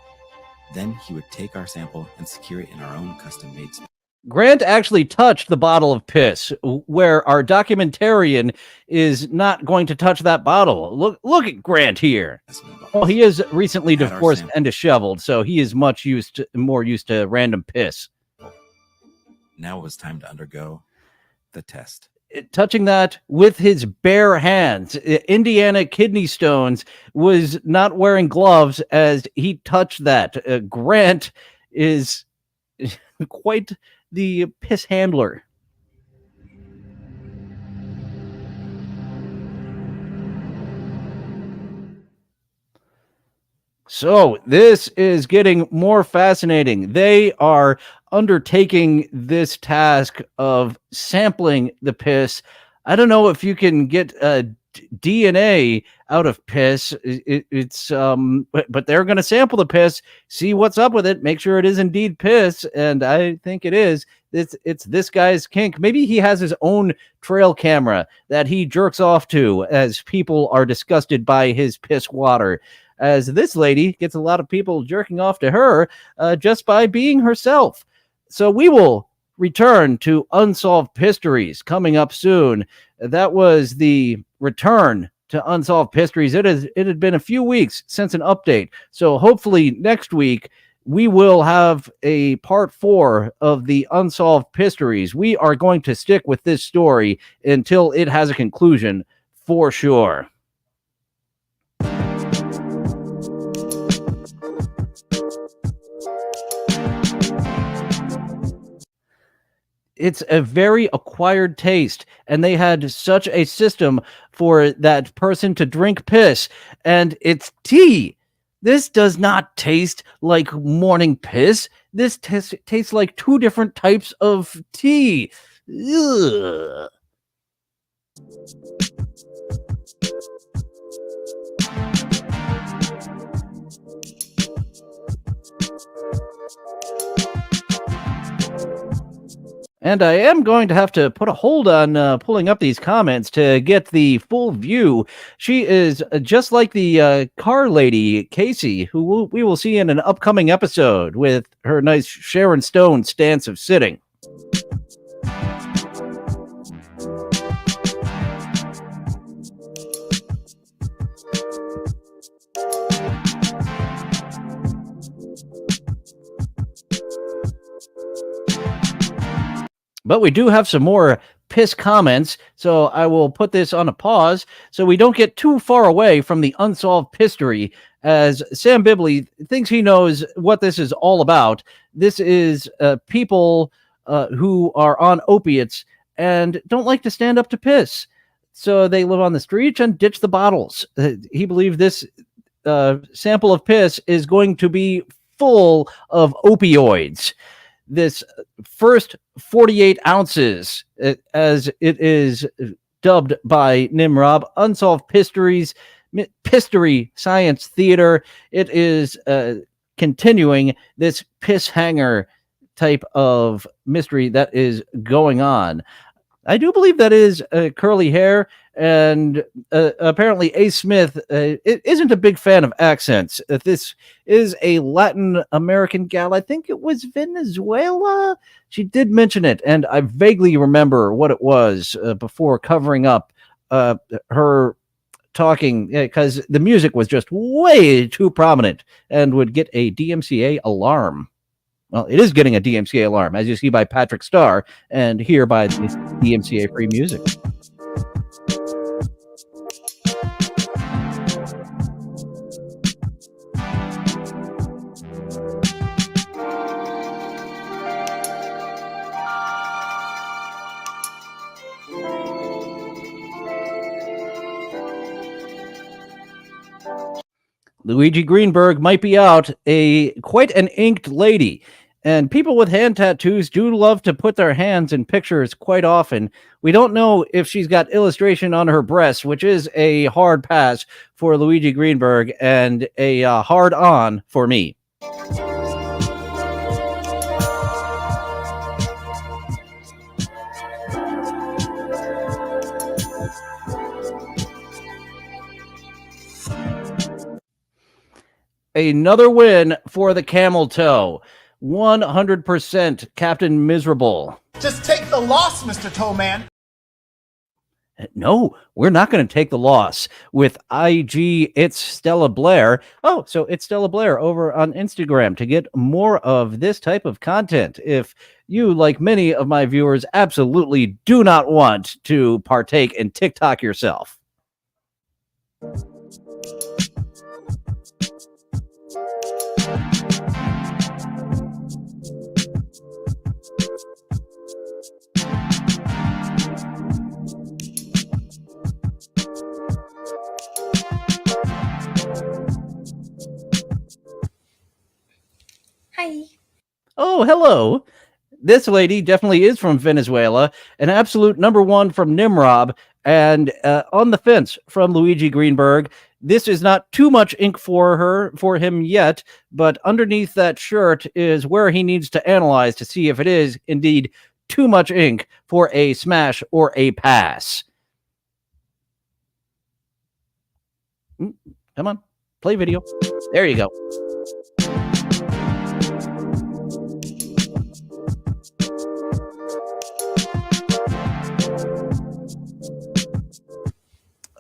Then he would take our sample and secure it in our own custom-made space. Grant actually touched the bottle of piss, where our documentarian is not going to touch that bottle. Look at Grant here. Well, he is recently divorced and disheveled, so he is more used to random piss. Now it was time to undergo the test. Touching that with his bare hands. Indiana Kidney Stones was not wearing gloves as he touched that. Grant is quite the piss handler. So this is getting more fascinating. They are undertaking this task of sampling the piss. I don't know if you can get DNA out of piss. But they're going to sample the piss, see what's up with it, make sure it is indeed piss, and I think it is. It's this guy's kink. Maybe he has his own trail camera that he jerks off to as people are disgusted by his piss water. As this lady gets a lot of people jerking off to her just by being herself. So we will return to Unsolved Histories coming up soon. That was the return to Unsolved Histories. It had been a few weeks since an update. So hopefully next week we will have a part 4 of the Unsolved Histories. We are going to stick with this story until it has a conclusion for sure. It's a very acquired taste, and they had such a system for that person to drink piss, and it's tea. This does not taste like morning piss. This tastes like 2 different types of tea. Ugh. And I am going to have to put a hold on pulling up these comments to get the full view. She is just like the car lady, Casey, who we will see in an upcoming episode with her nice Sharon Stone stance of sitting. But we do have some more piss comments, so I will put this on a pause so we don't get too far away from the unsolved history, as Sam Bibley thinks he knows what this is all about. This is people who are on opiates and don't like to stand up to piss. So they live on the streets and ditch the bottles. He believes this sample of piss is going to be full of opioids. This first 48 ounces, as it is dubbed by Nimrob, Unsolved Histories, Pistory Science Theater. It is continuing this piss hanger type of mystery that is going on. I do believe that is curly hair, and apparently A. Smith isn't a big fan of accents. This is a Latin American gal. I think it was Venezuela. She did mention it, and I vaguely remember what it was before covering up her talking, because the music was just way too prominent and would get a DMCA alarm. Well, it is getting a DMCA alarm, as you see by Patrick Starr, and here by the DMCA free music. Luigi Greenberg might be out, quite an inked lady. And people with hand tattoos do love to put their hands in pictures quite often. We don't know if she's got illustration on her breast, which is a hard pass for Luigi Greenberg and a hard on for me. Another win for the Camel Toe. 100% Captain Miserable. Just take the loss, Mr. Toeman. No, we're not going to take the loss. With IG, it's Stella Blair. Oh, so it's Stella Blair over on Instagram to get more of this type of content. If you, like many of my viewers, absolutely do not want to partake in TikTok yourself. Hi. Oh, hello. This lady definitely is from Venezuela, an absolute number one from Nimrob, and on the fence from Luigi Greenberg. This is not too much ink for him yet, but underneath that shirt is where he needs to analyze to see if it is indeed too much ink for a smash or a pass. Come on, play video. There you go.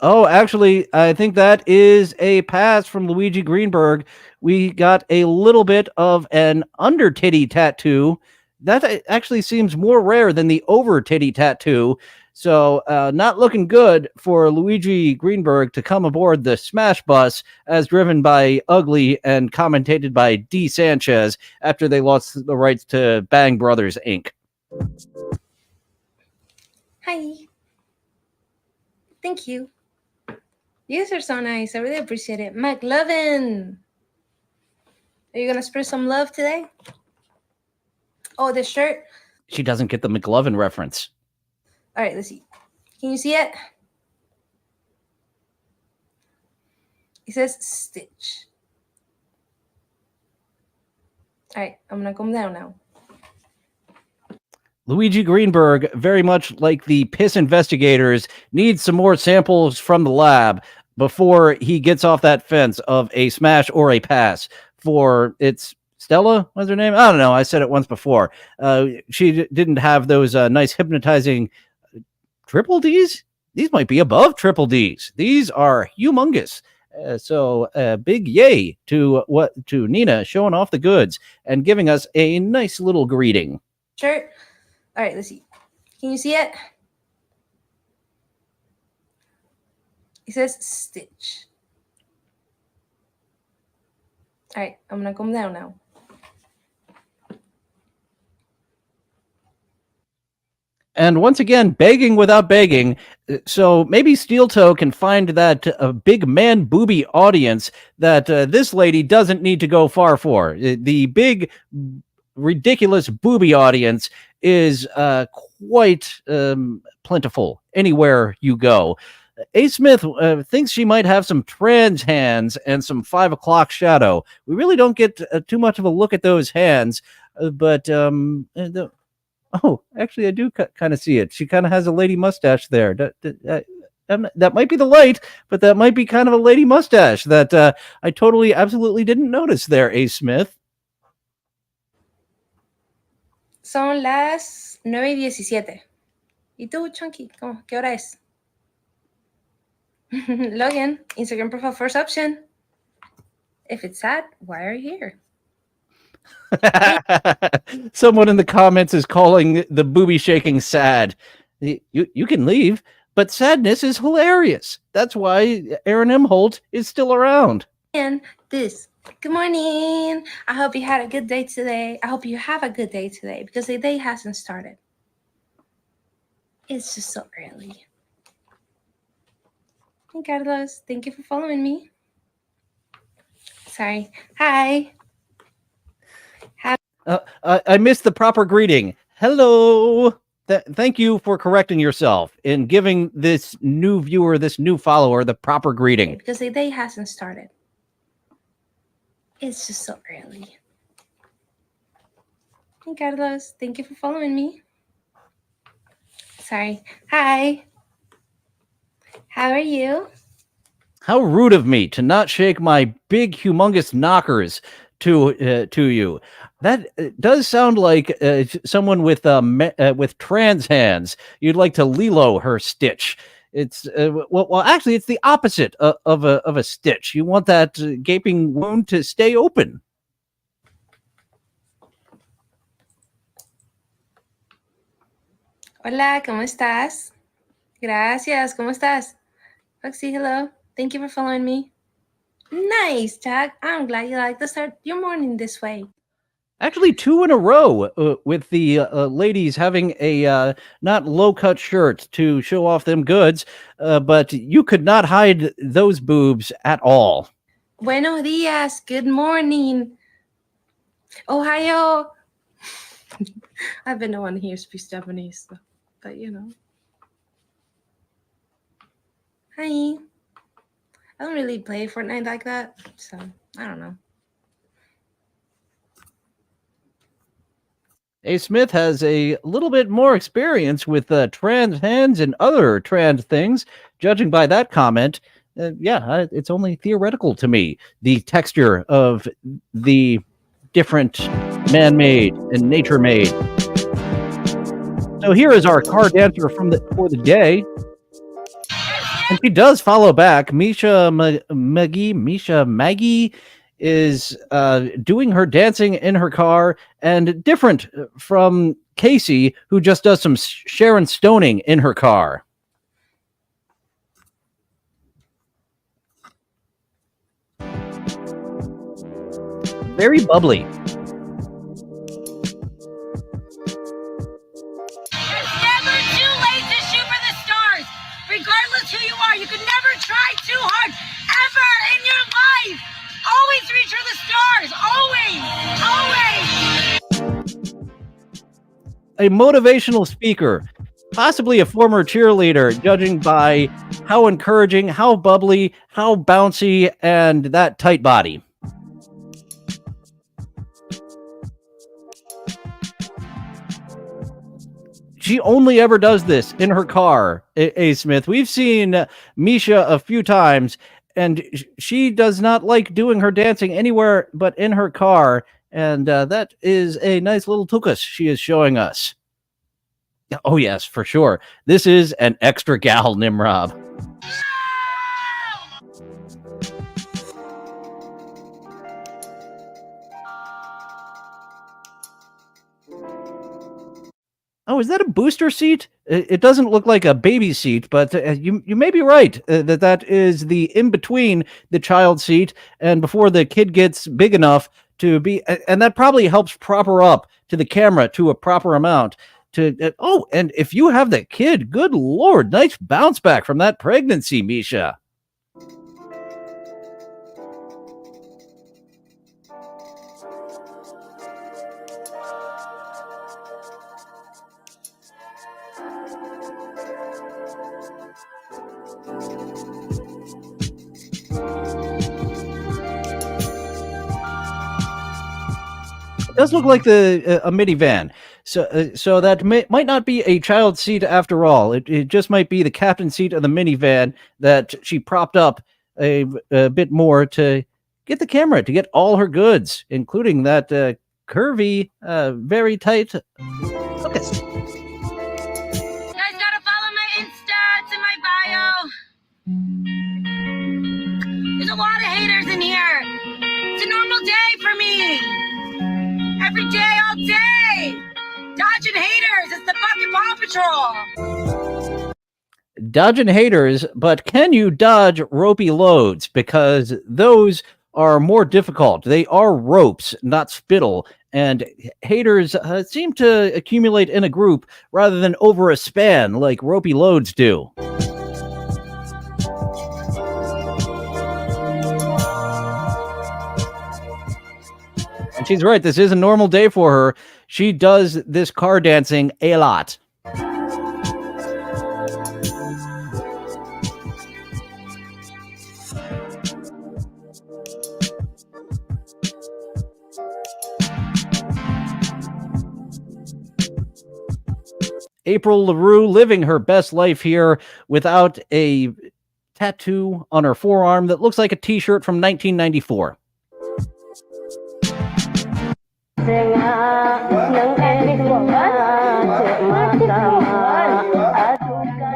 Oh, actually, I think that is a pass from Luigi Greenberg. We got a little bit of an under titty tattoo. That actually seems more rare than the over titty tattoo. So not looking good for Luigi Greenberg to come aboard the Smash Bus as driven by Ugly and commentated by D. Sanchez after they lost the rights to Bang Brothers, Inc. Hi. Thank you. You guys are so nice. I really appreciate it. McLovin. Are you going to spread some love today? Oh, this shirt? She doesn't get the McLovin reference. All right, let's see. Can you see it? It says Stitch. All right, I'm going to come down now. Luigi Greenberg, very much like the piss investigators, needs some more samples from the lab before he gets off that fence of a smash or a pass for it's Stella. What's her name? I don't know. I said it once before. She didn't have those nice hypnotizing triple Ds. These might be above triple Ds. These are humongous. So big yay to Nina showing off the goods and giving us a nice little greeting. Shirt. All right, let's see. Can you see it? It says Stitch. All right, I'm going to come down now. And once again, begging without begging. So maybe Steel Toe can find that big man booby audience that this lady doesn't need to go far for. The big, ridiculous booby audience is quite plentiful anywhere you go. A. Smith thinks she might have some trans hands and some 5 o'clock shadow. We really don't get too much of a look at those hands, but oh, actually, I do kind of see it. She kind of has a lady mustache there. That might be the light, but that might be kind of a lady mustache that I totally, absolutely didn't notice there, A. Smith. Son las 9:17. ¿Y tú, Chunky? ¿Qué hora es? Login, Instagram profile first option. If it's sad, why are you here? Someone in the comments is calling the booby shaking sad. You can leave, but sadness is hilarious. That's why Aaron M. Holt is still around. And this. Good morning. I hope you had a good day today. I hope you have a good day today because the day hasn't started. It's just so early. Hey, Carlos. Thank you for following me. Sorry. Hi. I missed the proper greeting. Hello. Thank you for correcting yourself and giving this new viewer, this new follower, the proper greeting. Because the day hasn't started. It's just so early. Hey, Carlos, thank you for following me. Sorry. Hi. How are you? How rude of me to not shake my big, humongous knockers to you. That does sound like someone with trans hands. You'd like to Lilo her stitch. It's well, actually, it's the opposite of a stitch. You want that gaping wound to stay open. Hola, ¿cómo estás? Gracias, ¿cómo estás? Foxy, hello. Thank you for following me. Nice, Jack. I'm glad you like to start your morning this way. Actually, 2 in a row with the ladies having a not low-cut shirt to show off them goods, but you could not hide those boobs at all. Buenos días. Good morning. Ohio. I've been the one here speaks Japanese, but you know. Hi. I don't really play Fortnite like that, so I don't know. A. Smith has a little bit more experience with trans hands and other trans things. Judging by that comment, it's only theoretical to me. The texture of the different man-made and nature-made. So here is our car dancer for the day. And she does follow back. Misha Maggie is doing her dancing in her car, and different from Casey, who just does some Sharon Stoning in her car. Very bubbly. Regardless who you are, you can never try too hard ever in your life. Always reach for the stars. Always. A motivational speaker, possibly a former cheerleader, judging by how encouraging, how bubbly, how bouncy, and that tight body. She only ever does this in her car, A. Smith. We've seen Misha a few times, and she does not like doing her dancing anywhere but in her car. And that is a nice little tuchus she is showing us. Oh, yes, for sure. This is an extra gal, Nimrob. Oh, is that a booster seat? It doesn't look like a baby seat, but you may be right that is the in between the child seat and before the kid gets big enough to be, and that probably helps prop her up to the camera to a proper amount. And if you have the kid, good Lord, nice bounce back from that pregnancy, Misha. Does look like a minivan, so that might not be a child seat after all. It just might be the captain seat of the minivan that she propped up a bit more to get the camera, to get all her goods, including that curvy, very tight focus. You guys gotta follow my Insta. It's in my bio. There's a lot of haters in here. It's a normal day for me. Every day, all day. Dodging haters. It's the fucking Paw Patrol. Dodging haters, but can you dodge ropey loads? Because those are more difficult. They are ropes, not spittle. And haters seem to accumulate in a group rather than over a span like ropey loads do. And she's right. This is a normal day for her. She does this car dancing a lot. April LaRue living her best life here without a tattoo on her forearm that looks like a t-shirt from 1994.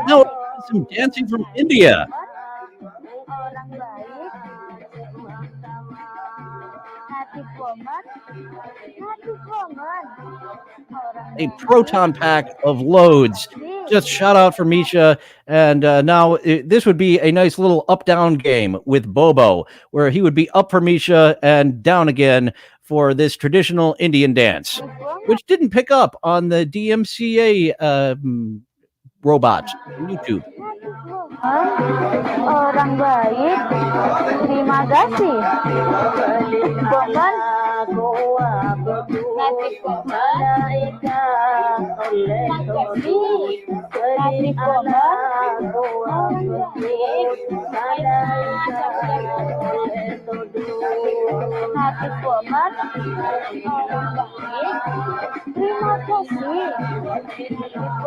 Now, some dancing from India. A proton pack of loads just shot out for Misha, and now this would be a nice little up-down game with Bobo, where he would be up for Misha and down again for this traditional Indian dance, which didn't pick up on the DMCA robot on YouTube. Orang baik, terima kasih.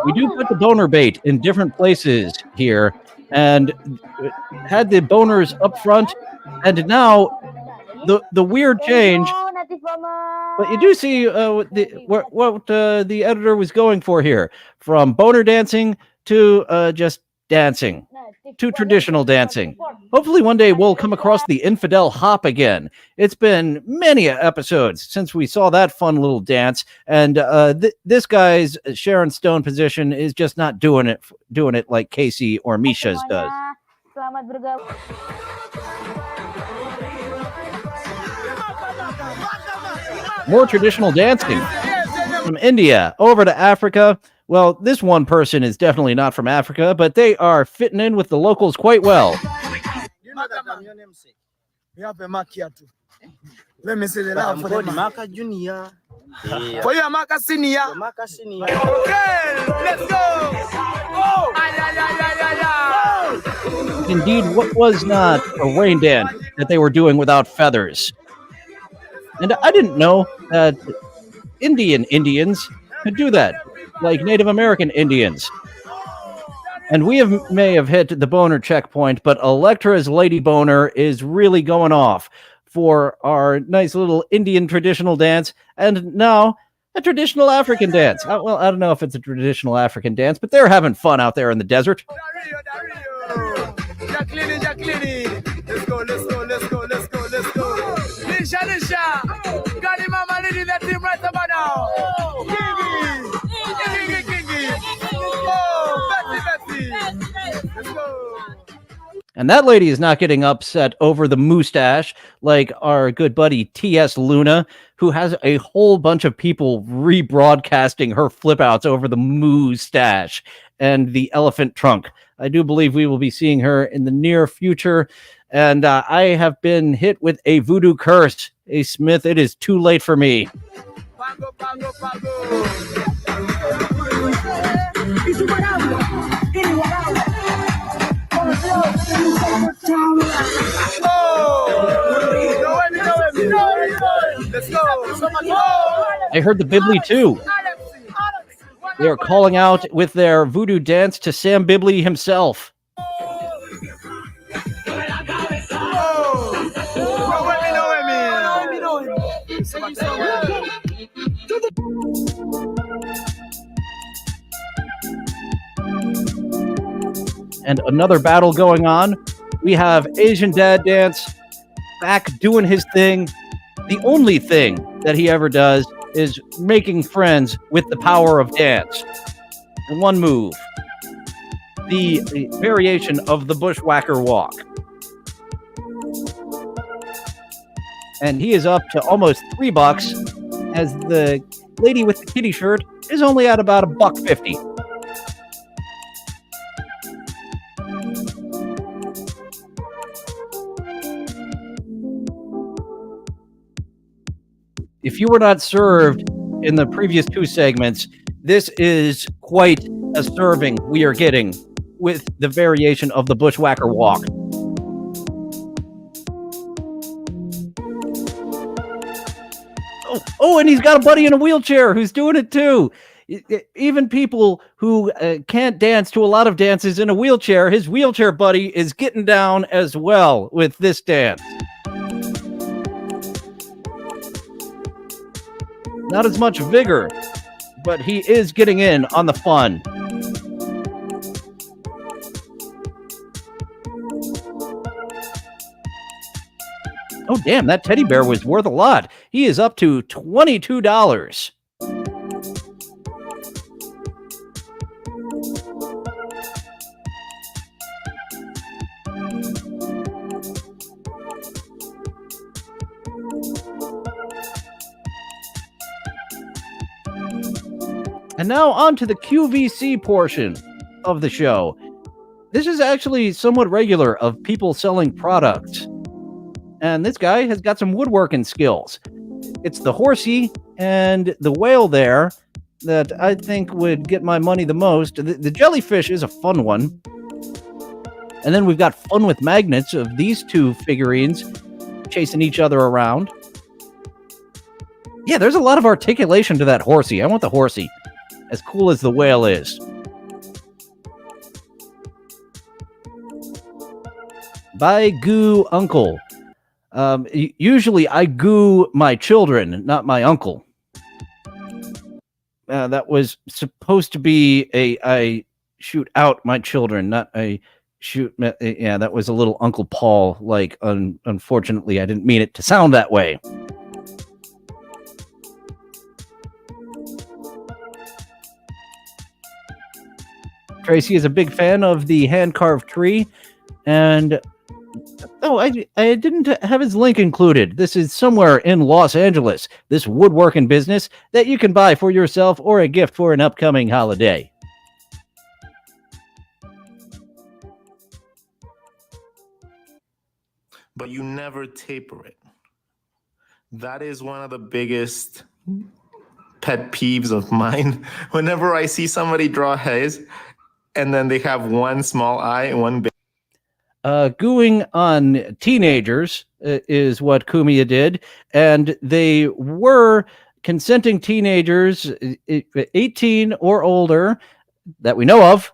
We do put the boner bait in different places here, and had the boners up front, and now the weird change. But you do see what the editor was going for here, from boner dancing to just dancing, to traditional dancing. Hopefully one day we'll come across the infidel hop again. It's been many episodes since we saw that fun little dance, and this guy's Sharon Stone position is just not doing it like Casey or Misha's does. Selamat bergabung. More traditional dancing from India over to Africa. Well, this one person is definitely not from Africa, but they are fitting in with the locals quite well. You know that I'm your namesake. We have a mark here too. Let me see the love for the Maka Junior. For you, Maka Senior. Maka Senior. Okay, let's go. Oh, Indeed, what was not a rain dance that they were doing without feathers? And I didn't know that Indians could do that, like Native American Indians. And we may have hit the boner checkpoint, but Electra's Lady Boner is really going off for our nice little Indian traditional dance, and now a traditional African dance. Well, I don't know if it's a traditional African dance, but they're having fun out there in the desert. Jacqueline. Let's go. Lisha. Got him, mama, leading that team right about now. Kingy. Oh, Betsy. Let's go. And that lady is not getting upset over the mustache like our good buddy T.S. Luna, who has a whole bunch of people rebroadcasting her flip outs over the mustache and the elephant trunk. I do believe we will be seeing her in the near future. And I have been hit with a voodoo curse. Hey, Smith, it is too late for me. Pango. Let's go. I heard the Bibley too. They are calling out with their voodoo dance to Sam Bibley himself. And another battle going on. We have Asian Dad Dance back doing his thing. The only thing that he ever does is making friends with the power of dance. And one move. The variation of the Bushwhacker Walk. And he is up to almost $3, as the lady with the kitty shirt is only at about $1.50. if you were not served in the previous two segments, this is quite a serving we are getting with the variation of the Bushwhacker walk. Oh, and he's got a buddy in a wheelchair who's doing it too. Even people who can't dance to a lot of dances in a wheelchair, his wheelchair buddy is getting down as well with this dance. Not as much vigor, but he is getting in on the fun. Oh, damn, that teddy bear was worth a lot. He is up to $22. And now on to the QVC portion of the show. This is actually somewhat regular of people selling products. And this guy has got some woodworking skills. It's the horsey and the whale there that I think would get my money the most. The jellyfish is a fun one. And then we've got fun with magnets of these two figurines chasing each other around. Yeah, there's a lot of articulation to that horsey. I want the horsey. As cool as the whale is. By Goo Uncle. Usually I goo my children, not my uncle. That was supposed to be I shoot out my children, not I shoot. Yeah, that was a little Uncle Paul. Like, unfortunately, I didn't mean it to sound that way. Tracy is a big fan of the hand-carved tree, and I didn't have his link included. This is somewhere in Los Angeles, this woodworking business that you can buy for yourself or a gift for an upcoming holiday. But you never taper it. That is one of the biggest pet peeves of mine. Whenever I see somebody draw his, and then they have one small eye and one big. Gooing on teenagers is what Kumiya did, and they were consenting teenagers, 18 or older, that we know of,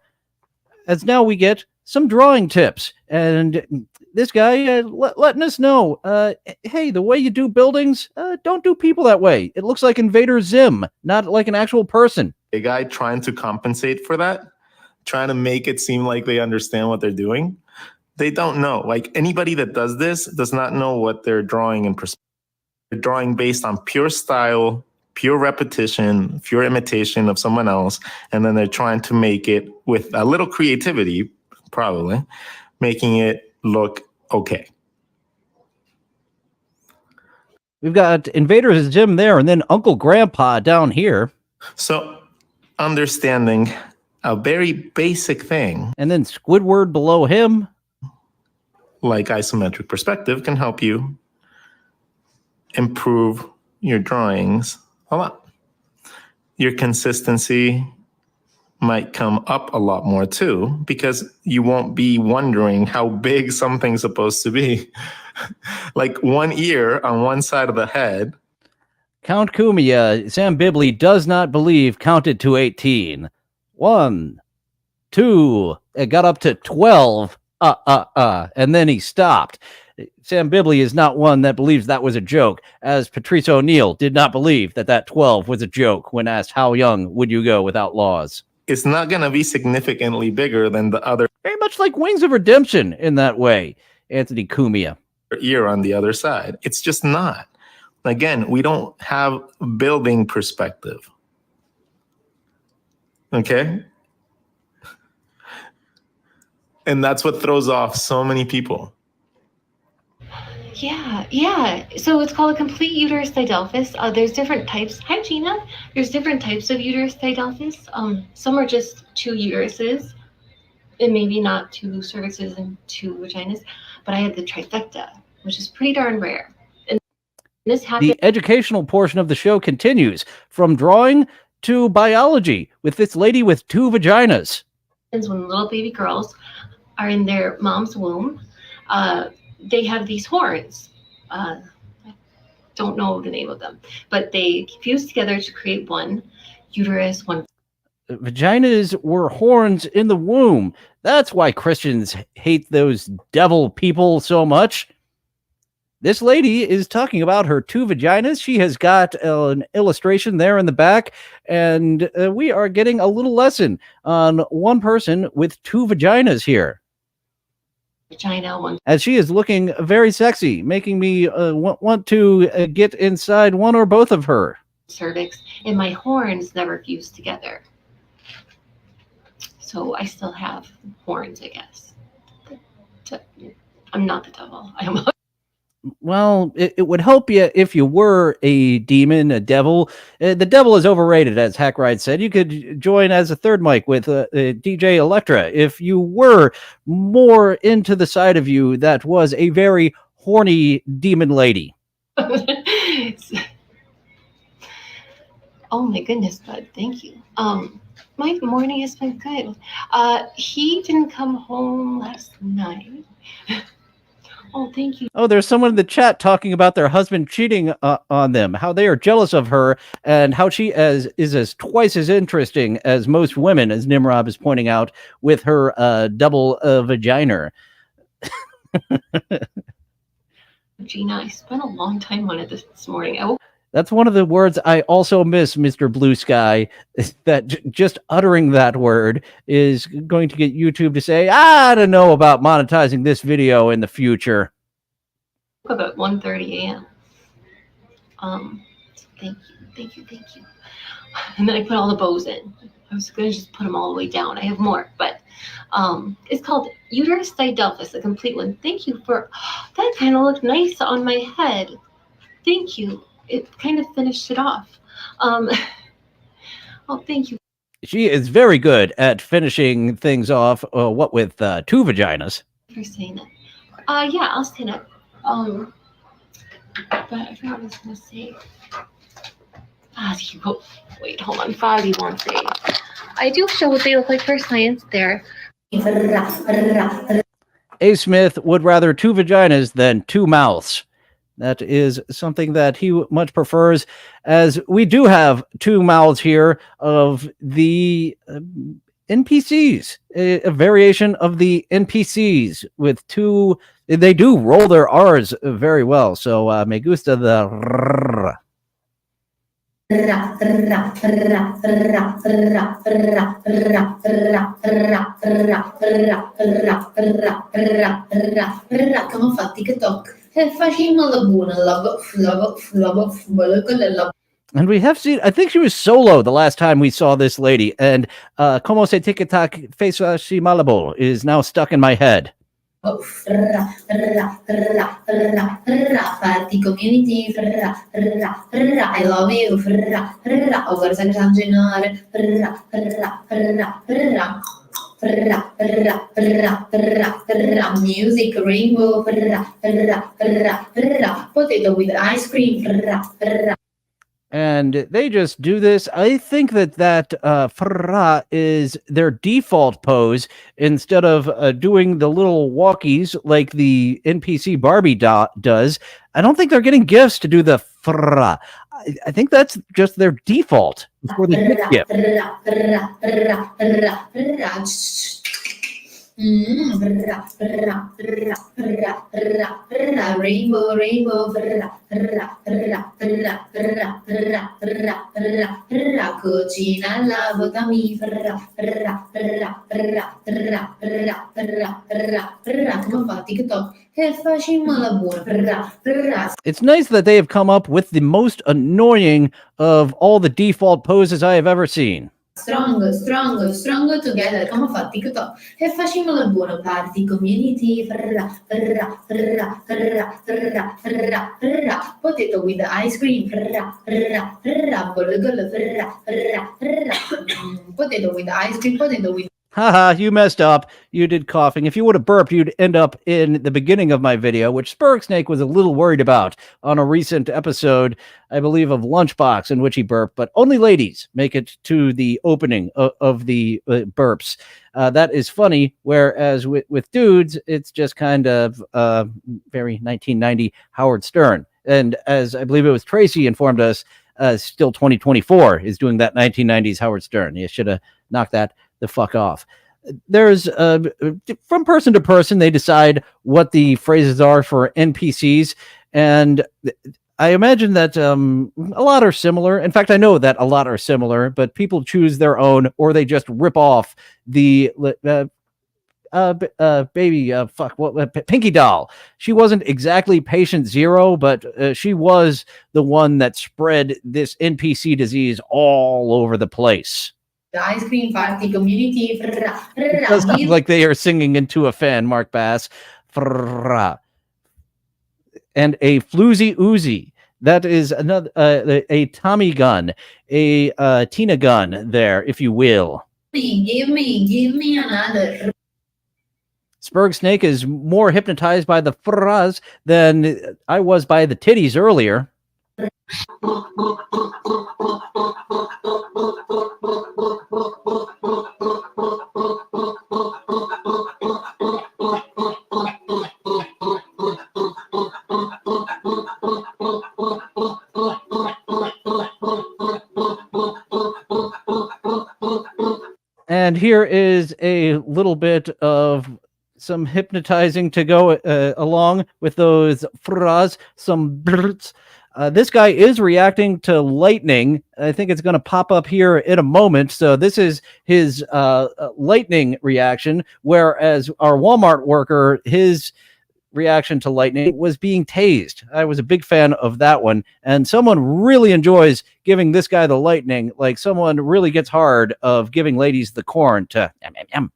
as now we get some drawing tips. And this guy letting us know, hey, the way you do buildings, don't do people that way. It looks like Invader Zim, not like an actual person. A guy trying to compensate for that, trying to make it seem like they understand what they're doing. They don't know. Like, anybody that does this does not know what they're drawing in perspective. They're drawing based on pure style, pure repetition, pure imitation of someone else, and then they're trying to make it with a little creativity, probably, making it look okay. We've got Invader Zim there, and then Uncle Grandpa down here. So, understanding a very basic thing. And then Squidward below him. Like isometric perspective can help you improve your drawings a lot. Your consistency might come up a lot more too, because you won't be wondering how big something's supposed to be. Like one ear on one side of the head. Count Kumiya, Sam Bibley does not believe counted to 18. 1, 2, it got up to 12. And then he stopped. Sam Bibley is not one that believes that was a joke, as Patrice O'Neill did not believe that 12 was a joke when asked how young would you go without laws. It's not going to be significantly bigger than the other. Very much like Wings of Redemption in that way, Anthony Kumiya. Ear on the other side. It's just not. Again, we don't have building perspective. Okay? And that's what throws off so many people. Yeah. So it's called a complete uterus didelphys. There's different types. Hi, Gina. There's different types of uterus didelphys. Some are just 2 uteruses, and maybe not 2 cervixes and 2 vaginas. But I had the trifecta, which is pretty darn rare. And This happens The educational portion of the show continues from drawing to biology with this lady with 2 vaginas. when little baby girls are in their mom's womb. They have these horns. I don't know the name of them, but they fuse together to create one uterus, one. Vaginas were horns in the womb. That's why Christians hate those devil people so much. This lady is talking about her 2 vaginas. She has got an illustration there in the back, and we are getting a little lesson on one person with 2 vaginas here. Vagina, one. As she is looking very sexy, making me want to get inside one or both of her. Cervix, and my horns never fused together. So I still have horns, I guess. I'm not the devil. I am. Well, it would help you if you were a demon, a devil. The devil is overrated, as Hackride said. You could join as a third mic with DJ Electra if you were more into the side of you that was a very horny demon lady. Oh my goodness, bud. Thank you. My morning has been good. He didn't come home last night. Oh, thank you. Oh, there's someone in the chat talking about their husband cheating on them, how they are jealous of her, and how she is as twice as interesting as most women, as Nimrod is pointing out, with her double vagina. Gina, I spent a long time on it this morning. That's one of the words I also miss, Mr. Blue Sky, is that just uttering that word is going to get YouTube to say, I don't know about monetizing this video in the future. About 1:30 a.m. Thank you. And then I put all the bows in. I was going to just put them all the way down. I have more, but it's called Uterus Didelphys, a complete one. Thank you for, that kind of looked nice on my head. Thank you. It kind of finished it off. Oh, thank you. She is very good at finishing things off, what with 2 vaginas. For saying that. Yeah, I'll stand up. But I forgot what I was going to say. Wait, hold on. Foggy wants say. I do show what they look like for science there. A. Smith would rather 2 vaginas than 2 mouths. That is something that he much prefers, as we do have 2 mouths here of the NPCs, a variation of the NPCs with 2. They do roll their R's very well. So me gusta the rrr. Come fa TikTok e facciamo la buona la. And we have seen, I think she was solo the last time we saw this lady, and Como se TikTok face si malabo is now stuck in my head. Party community, I love you, over music, rainbow, potato with ice cream. And they just do this. I think that Farah is their default pose instead of doing the little walkies like the NPC Barbie does. I don't think they're getting gifts to do the Farah. I think that's just their default before they get gift. Rainbow, cucina lavami, come fa TikTok e facciamo la buona. It's nice that they have come up with the most annoying of all the default poses I have ever seen. Strong together, come fa TikTok e facciamo la buona party community. Potato with ice cream. Potato with ice cream, potato with Haha, you messed up. You did coughing. If you would have burped, you'd end up in the beginning of my video, which Spurgsnake was a little worried about on a recent episode, I believe, of Lunchbox, in which he burped. But only ladies make it to the opening of the burps. That is funny, whereas with dudes, it's just kind of very 1990 Howard Stern. And as I believe it was Tracy informed us, still 2024 is doing that 1990s Howard Stern. You should have knocked that the fuck off. There's from person to person, they decide what the phrases are for NPCs, and I imagine that a lot are similar. In fact, I know that a lot are similar, but people choose their own, or they just rip off the Pinky Doll. She wasn't exactly patient zero, but she was the one that spread this NPC disease all over the place. The ice cream party community. It does sound like they are singing into a fan, Mark Bass. And a floozy Uzi. That is another a Tommy gun, a Tina gun there, if you will. Give me another. Spurgsnake is more hypnotized by the fraz than I was by the titties earlier. And here is a little bit of some hypnotizing to go along with those fraz, some blurts. This guy is reacting to lightning. I think it's going to pop up here in a moment. So this is his lightning reaction, whereas our Walmart worker, his reaction to lightning was being tased. I was a big fan of that one. And someone really enjoys giving this guy the lightning, like someone really gets hard of giving ladies the corn to yum, yum, yum.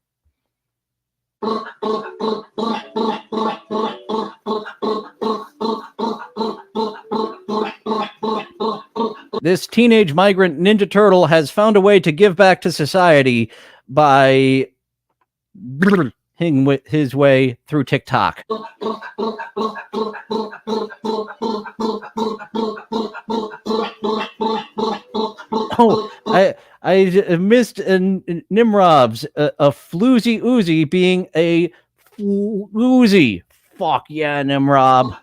This teenage migrant Ninja Turtle has found a way to give back to society by his way through TikTok. Oh, I missed Nimrob's a floozy Uzi being a floozy. Fuck yeah, Nimrob.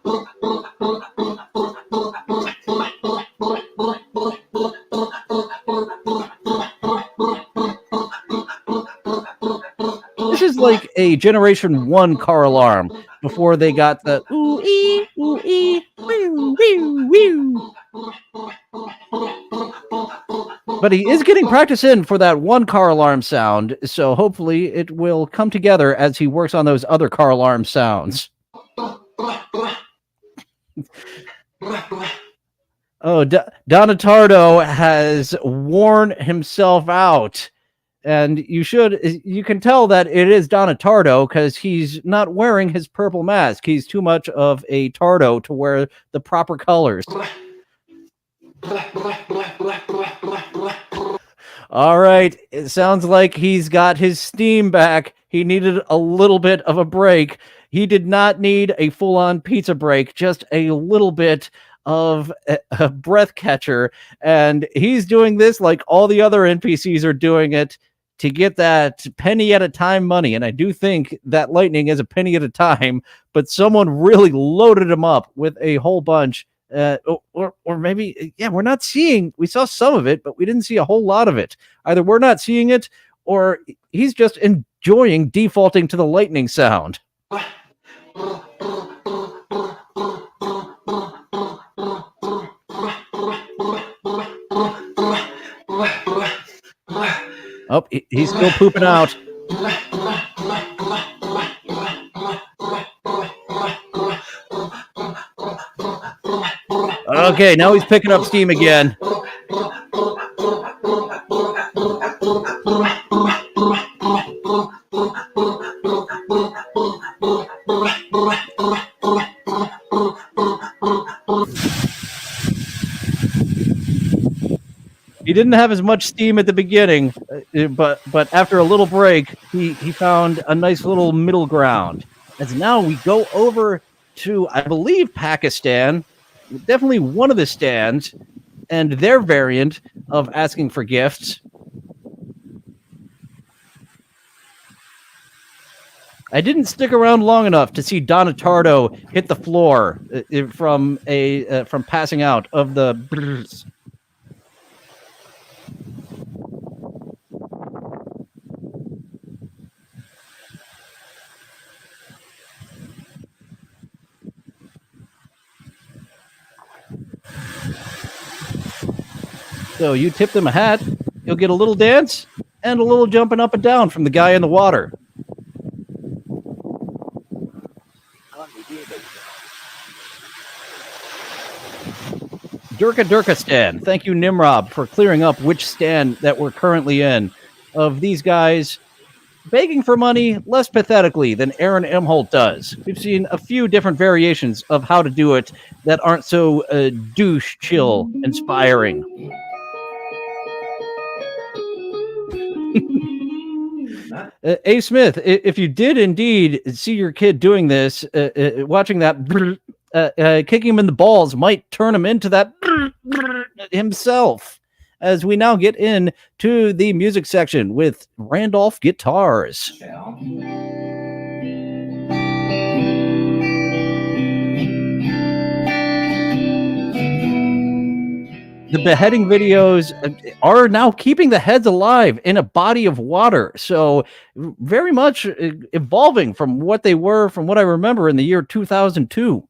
This is like a Generation 1 car alarm before they got the ooh-ee, ooh-ee, woo, woo, woo. But he is getting practice in for that one car alarm sound, so hopefully it will come together as he works on those other car alarm sounds. Oh, Donatardo has worn himself out. And you can tell that it is Donatardo because he's not wearing his purple mask. He's too much of a Tardo to wear the proper colors. All right. It sounds like he's got his steam back. He needed a little bit of a break. He did not need a full-on pizza break, just a little bit of a breath catcher. And he's doing this like all the other NPCs are doing it to get that penny at a time money. And I do think that lightning is a penny at a time, but someone really loaded him up with a whole bunch. Or maybe, yeah, we saw some of it, but we didn't see a whole lot of it. Either we're not seeing it or he's just enjoying defaulting to the lightning sound. Oh, he's still pooping out. Okay, now he's picking up steam again. He didn't have as much steam at the beginning, but after a little break, he found a nice little middle ground. As now we go over to, I believe, Pakistan, definitely one of the stands, and their variant of asking for gifts. I didn't stick around long enough to see Donna Tardo hit the floor from passing out of the. So you tip them a hat, you'll get a little dance and a little jumping up and down from the guy in the water. Durkistan. Thank you, Nimrob, for clearing up which stand that we're currently in. Of these guys begging for money less pathetically than Aaron Emholt does. We've seen a few different variations of how to do it that aren't so douche chill inspiring. A. Smith, if you did indeed see your kid doing this, watching that, kicking him in the balls might turn him into that himself. As we now get into the music section with Randolph Guitars. The beheading videos are now keeping the heads alive in a body of water. So very much evolving from what they were, from what I remember in the year 2002.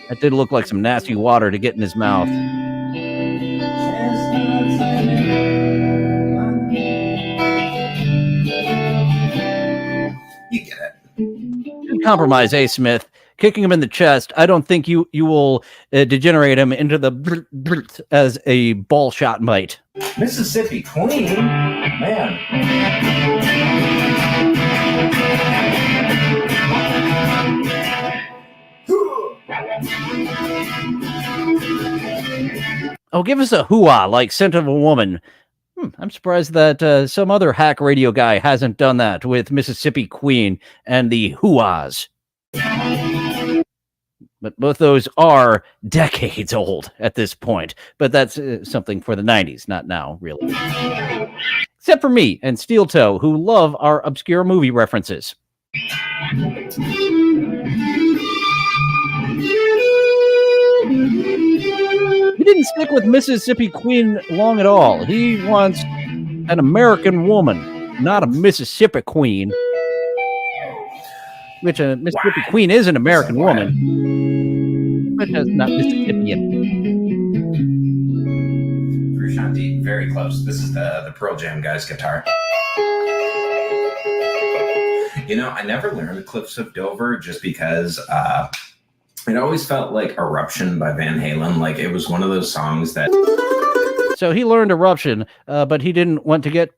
That did look like some nasty water to get in his mouth. You get it. Good compromise, A. Smith. Kicking him in the chest, I don't think you will degenerate him into the as a ball shot might. Mississippi Queen, man. Oh, give us a hoo-ah like Scent of a Woman. I'm surprised that some other hack radio guy hasn't done that with Mississippi Queen and the hoo-ahs. But both those are decades old at this point. But that's something for the 90s, not now, really. Except for me and Steel Toe, who love our obscure movie references. He didn't stick with Mississippi Queen long at all. He wants an American woman, not a Mississippi Queen. Which a Mississippi Queen is an American woman, but has not Mississippian. Frusciante, very close. This is the Pearl Jam guy's guitar. You know, I never learned the Cliffs of Dover just because it always felt like Eruption by Van Halen. Like it was one of those songs that. So he learned Eruption, but he didn't want to get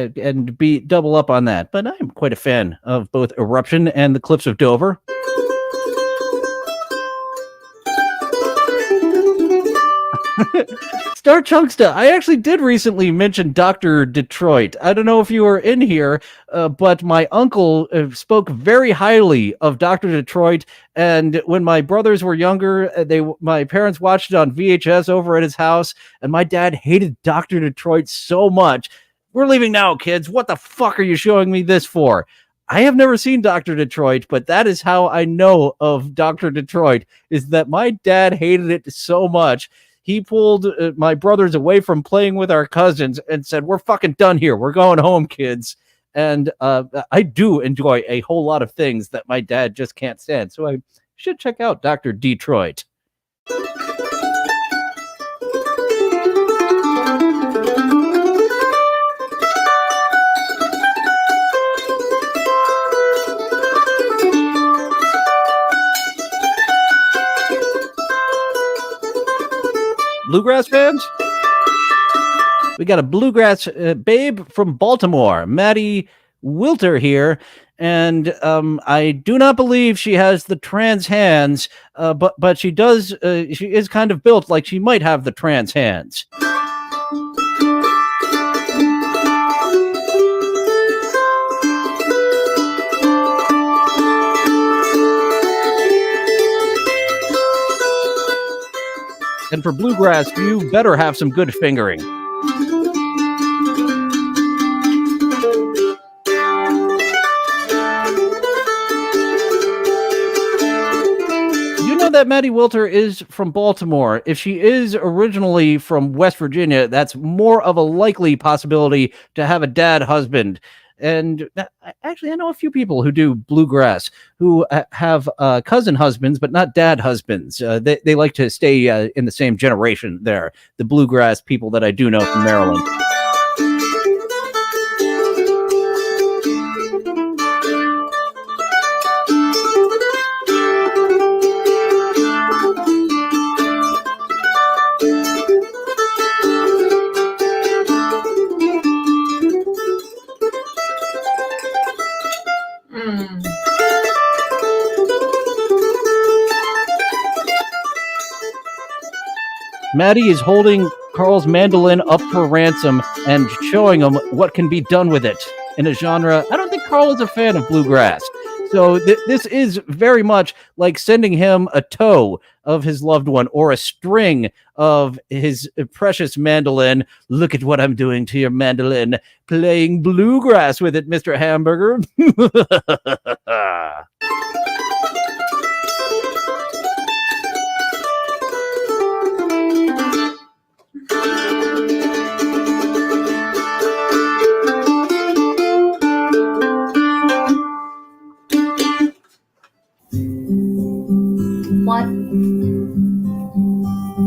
and be double up on that. But I'm quite a fan of both Eruption and the Cliffs of Dover. Star Chunksta, I actually did recently mention Dr. Detroit. I don't know if you were in here, but my uncle spoke very highly of Dr. Detroit. And when my brothers were younger, my parents watched it on VHS over at his house, and my dad hated Dr. Detroit so much. We're leaving now, kids. What the fuck are you showing me this for? I have never seen Dr. Detroit, but that is how I know of Dr. Detroit, is that my dad hated it so much. He pulled my brothers away from playing with our cousins and said, "We're fucking done here. We're going home, kids." And I do enjoy a whole lot of things that my dad just can't stand. So I should check out Dr. Detroit. Bluegrass fans? We got a bluegrass babe from Baltimore, Maddie Wilter here. And I do not believe she has the trans hands, but she does. She is kind of built like she might have the trans hands. And for bluegrass, you better have some good fingering. You know that Maddie Wilter is from Baltimore. If she is originally from West Virginia, that's more of a likely possibility to have a dad husband. And actually, I know a few people who do bluegrass who have cousin husbands, but not dad husbands. They like to stay in the same generation there. The bluegrass people that I do know from Maryland. Maddie is holding Carl's mandolin up for ransom and showing him what can be done with it in a genre. I don't think Carl is a fan of bluegrass. So this is very much like sending him a toe of his loved one or a string of his precious mandolin. Look at what I'm doing to your mandolin. Playing bluegrass with it, Mr. Hamburger. What?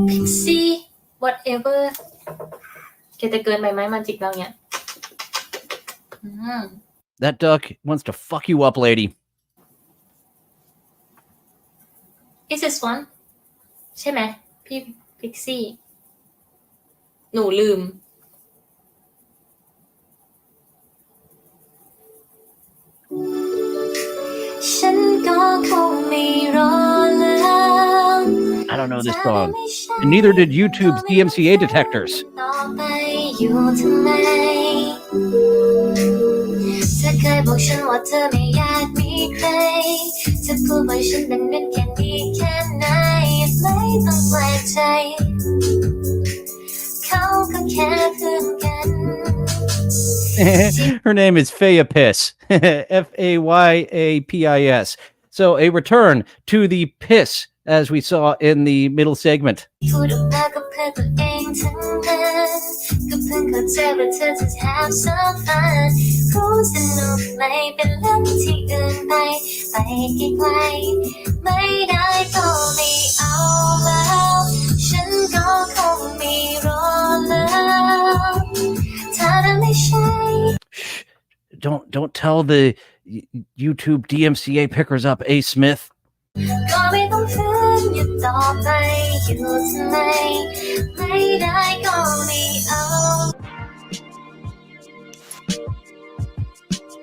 Pixie whatever แกจะเกินไปไหมมาจิกเราเนี่ย That duck wants to fuck you up, lady. Is this one ใช่ไหมพี่พิกซี่หนูลืมฉันก็คงไม่รอแล้ว I don't know this song. And neither did YouTube's DMCA detectors. ต่อไปอยู่ทำไมเธอเคยบอกฉันว่าเธอไม่อยากมีใครเธอพูดว่าฉันเป็นมิตรแค่นี้แค่ไหนไม่ต้องแปลกใจเขาก็แค่เพื่อนกัน Her name is Faya Piss. F-A-Y-A-P-I-S. So a return to the piss, as we saw in the middle segment. พูดออกมาก็เพื่อตัวเองทั้งนั้นก็เพิ่งเข้าใจว่าเธอจะ have some fun รู้สนุกไหมเป็นเล่นที่อื่นไปไกลๆไม่ได้ก็ไม่เอาแล้วฉันก็คงไม่รอแล้วถ้าไม่ใช่ Don't tell the YouTube DMCA pickers up, A. Smith. ก็ไม่ต้องฝืนอยู่ต่อไปอยู่ทำไมไม่ได้ก็ไม่เอา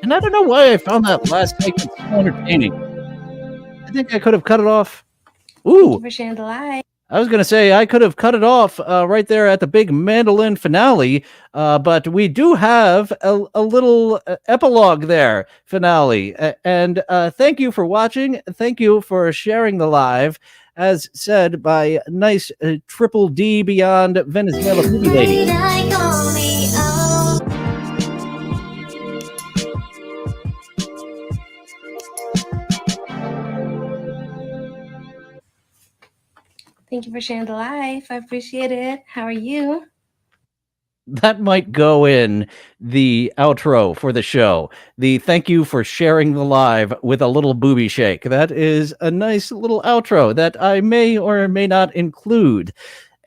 And I don't know why I found that last segment so entertaining. I think I could have cut it off. Ooh. For Chandelier. I was going to say I could have cut it off right there at the big mandolin finale, but we do have a little epilogue there, finale. And thank you for watching. Thank you for sharing the live, as said by nice Triple D Beyond Venezuela Movie Lady. Thank you for sharing the live. I appreciate it. How are you? That might go in the outro for the show. The thank you for sharing the live with a little booby shake. That is a nice little outro that I may or may not include.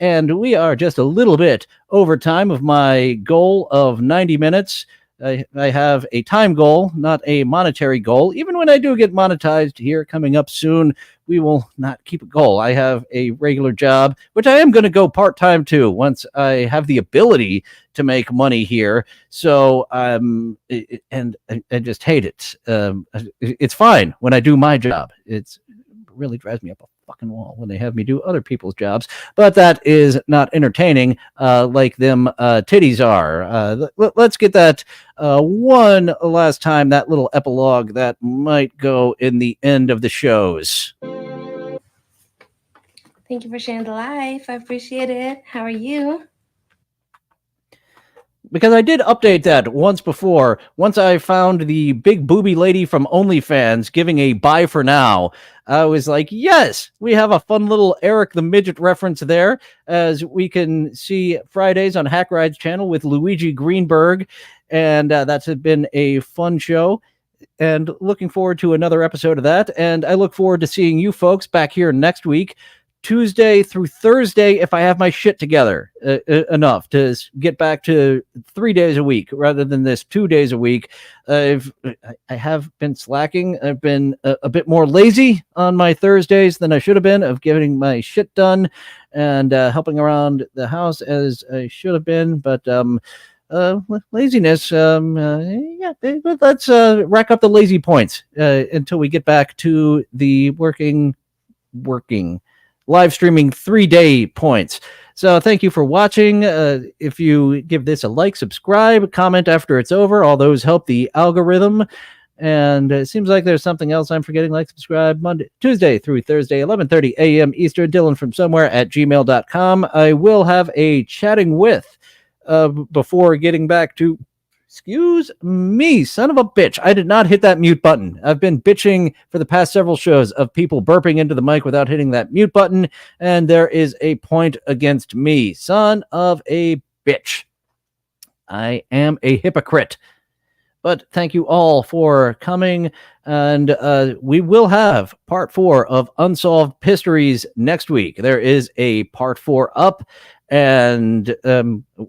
And we are just a little bit over time of my goal of 90 minutes. I have a time goal, not a monetary goal. Even when I do get monetized here coming up soon, we will not keep a goal. I have a regular job, which I am going to go part-time to once I have the ability to make money here. So, and I just hate it. It's fine when I do my job. It really drives me up a fucking wall when they have me do other people's jobs, but that is not entertaining like them titties are. Let's get that one last time, that little epilogue that might go in the end of the shows. Thank you for sharing the life. I appreciate it. How are you? Because I did update that once before. Once I found the big booby lady from OnlyFans giving a bye for now, I was like, yes, we have a fun little Eric the Midget reference there, as we can see Fridays on Hack Ride's channel with Luigi Greenberg. And that's been a fun show. And looking forward to another episode of that. And I look forward to seeing you folks back here next week, Tuesday through Thursday, if I have my shit together enough to get back to 3 days a week rather than this 2 days a week. I have been slacking. I've been a bit more lazy on my Thursdays than I should have been of getting my shit done and helping around the house as I should have been. But laziness, yeah, let's rack up the lazy points until we get back to the working live streaming 3-day points. So thank you for watching. If you give this a like, subscribe, comment after it's over, all those help the algorithm. And it seems like there's something else I'm forgetting, like subscribe Tuesday through Thursday, 11:30 a.m. Eastern, Dylan from somewhere at gmail.com. I will have a chatting with before getting back to, excuse me, son of a bitch. I did not hit that mute button. I've been bitching for the past several shows of people burping into the mic without hitting that mute button, and there is a point against me. Son of a bitch. I am a hypocrite. But thank you all for coming, and we will have part 4 of Unsolved Mysteries next week. There is a part 4 up, and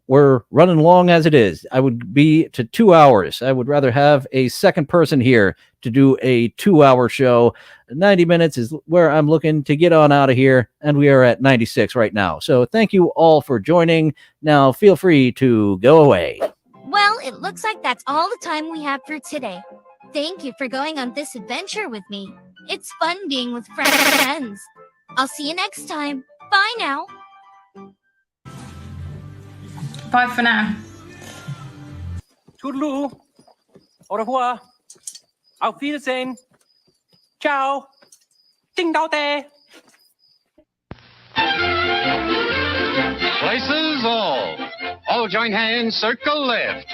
we're running long as it is. I would be to 2 hours. I would rather have a second person here to do a 2-hour show. 90 minutes is where I'm looking to get on out of here, and we are at 96 right now. So thank you all for joining. Now feel free to go away. Well, it looks like that's all the time we have for today. Thank you for going on this adventure with me. It's fun being with friends. I'll see you next time. Bye now. Bye for now. Toodaloo. Au revoir. Auf Wiedersehen. Ciao. Ding dao de. Places all. All join hands, circle left.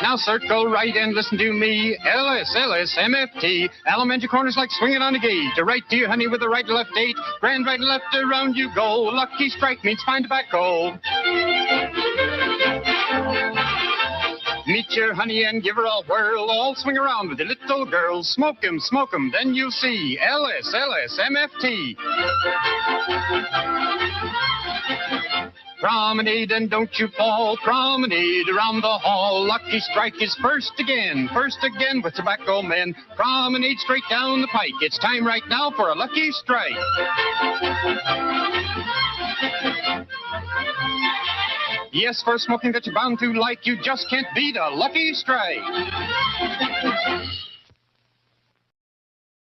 Now circle right and listen to me. LS, MFT. Elementary corners like swinging on a gate. To right to your honey with the right left 8. Grand right and left around you go. Lucky strike means fine tobacco. Meet your honey and give her a whirl. All swing around with the little girls. Smoke 'em, then you'll see. LS, MFT. Promenade and don't you fall. Promenade around the hall. Lucky strike is first again with tobacco men. Promenade straight down the pike. It's time right now for a lucky strike. Yes, for smoking that you're bound to like, you just can't beat a lucky strike.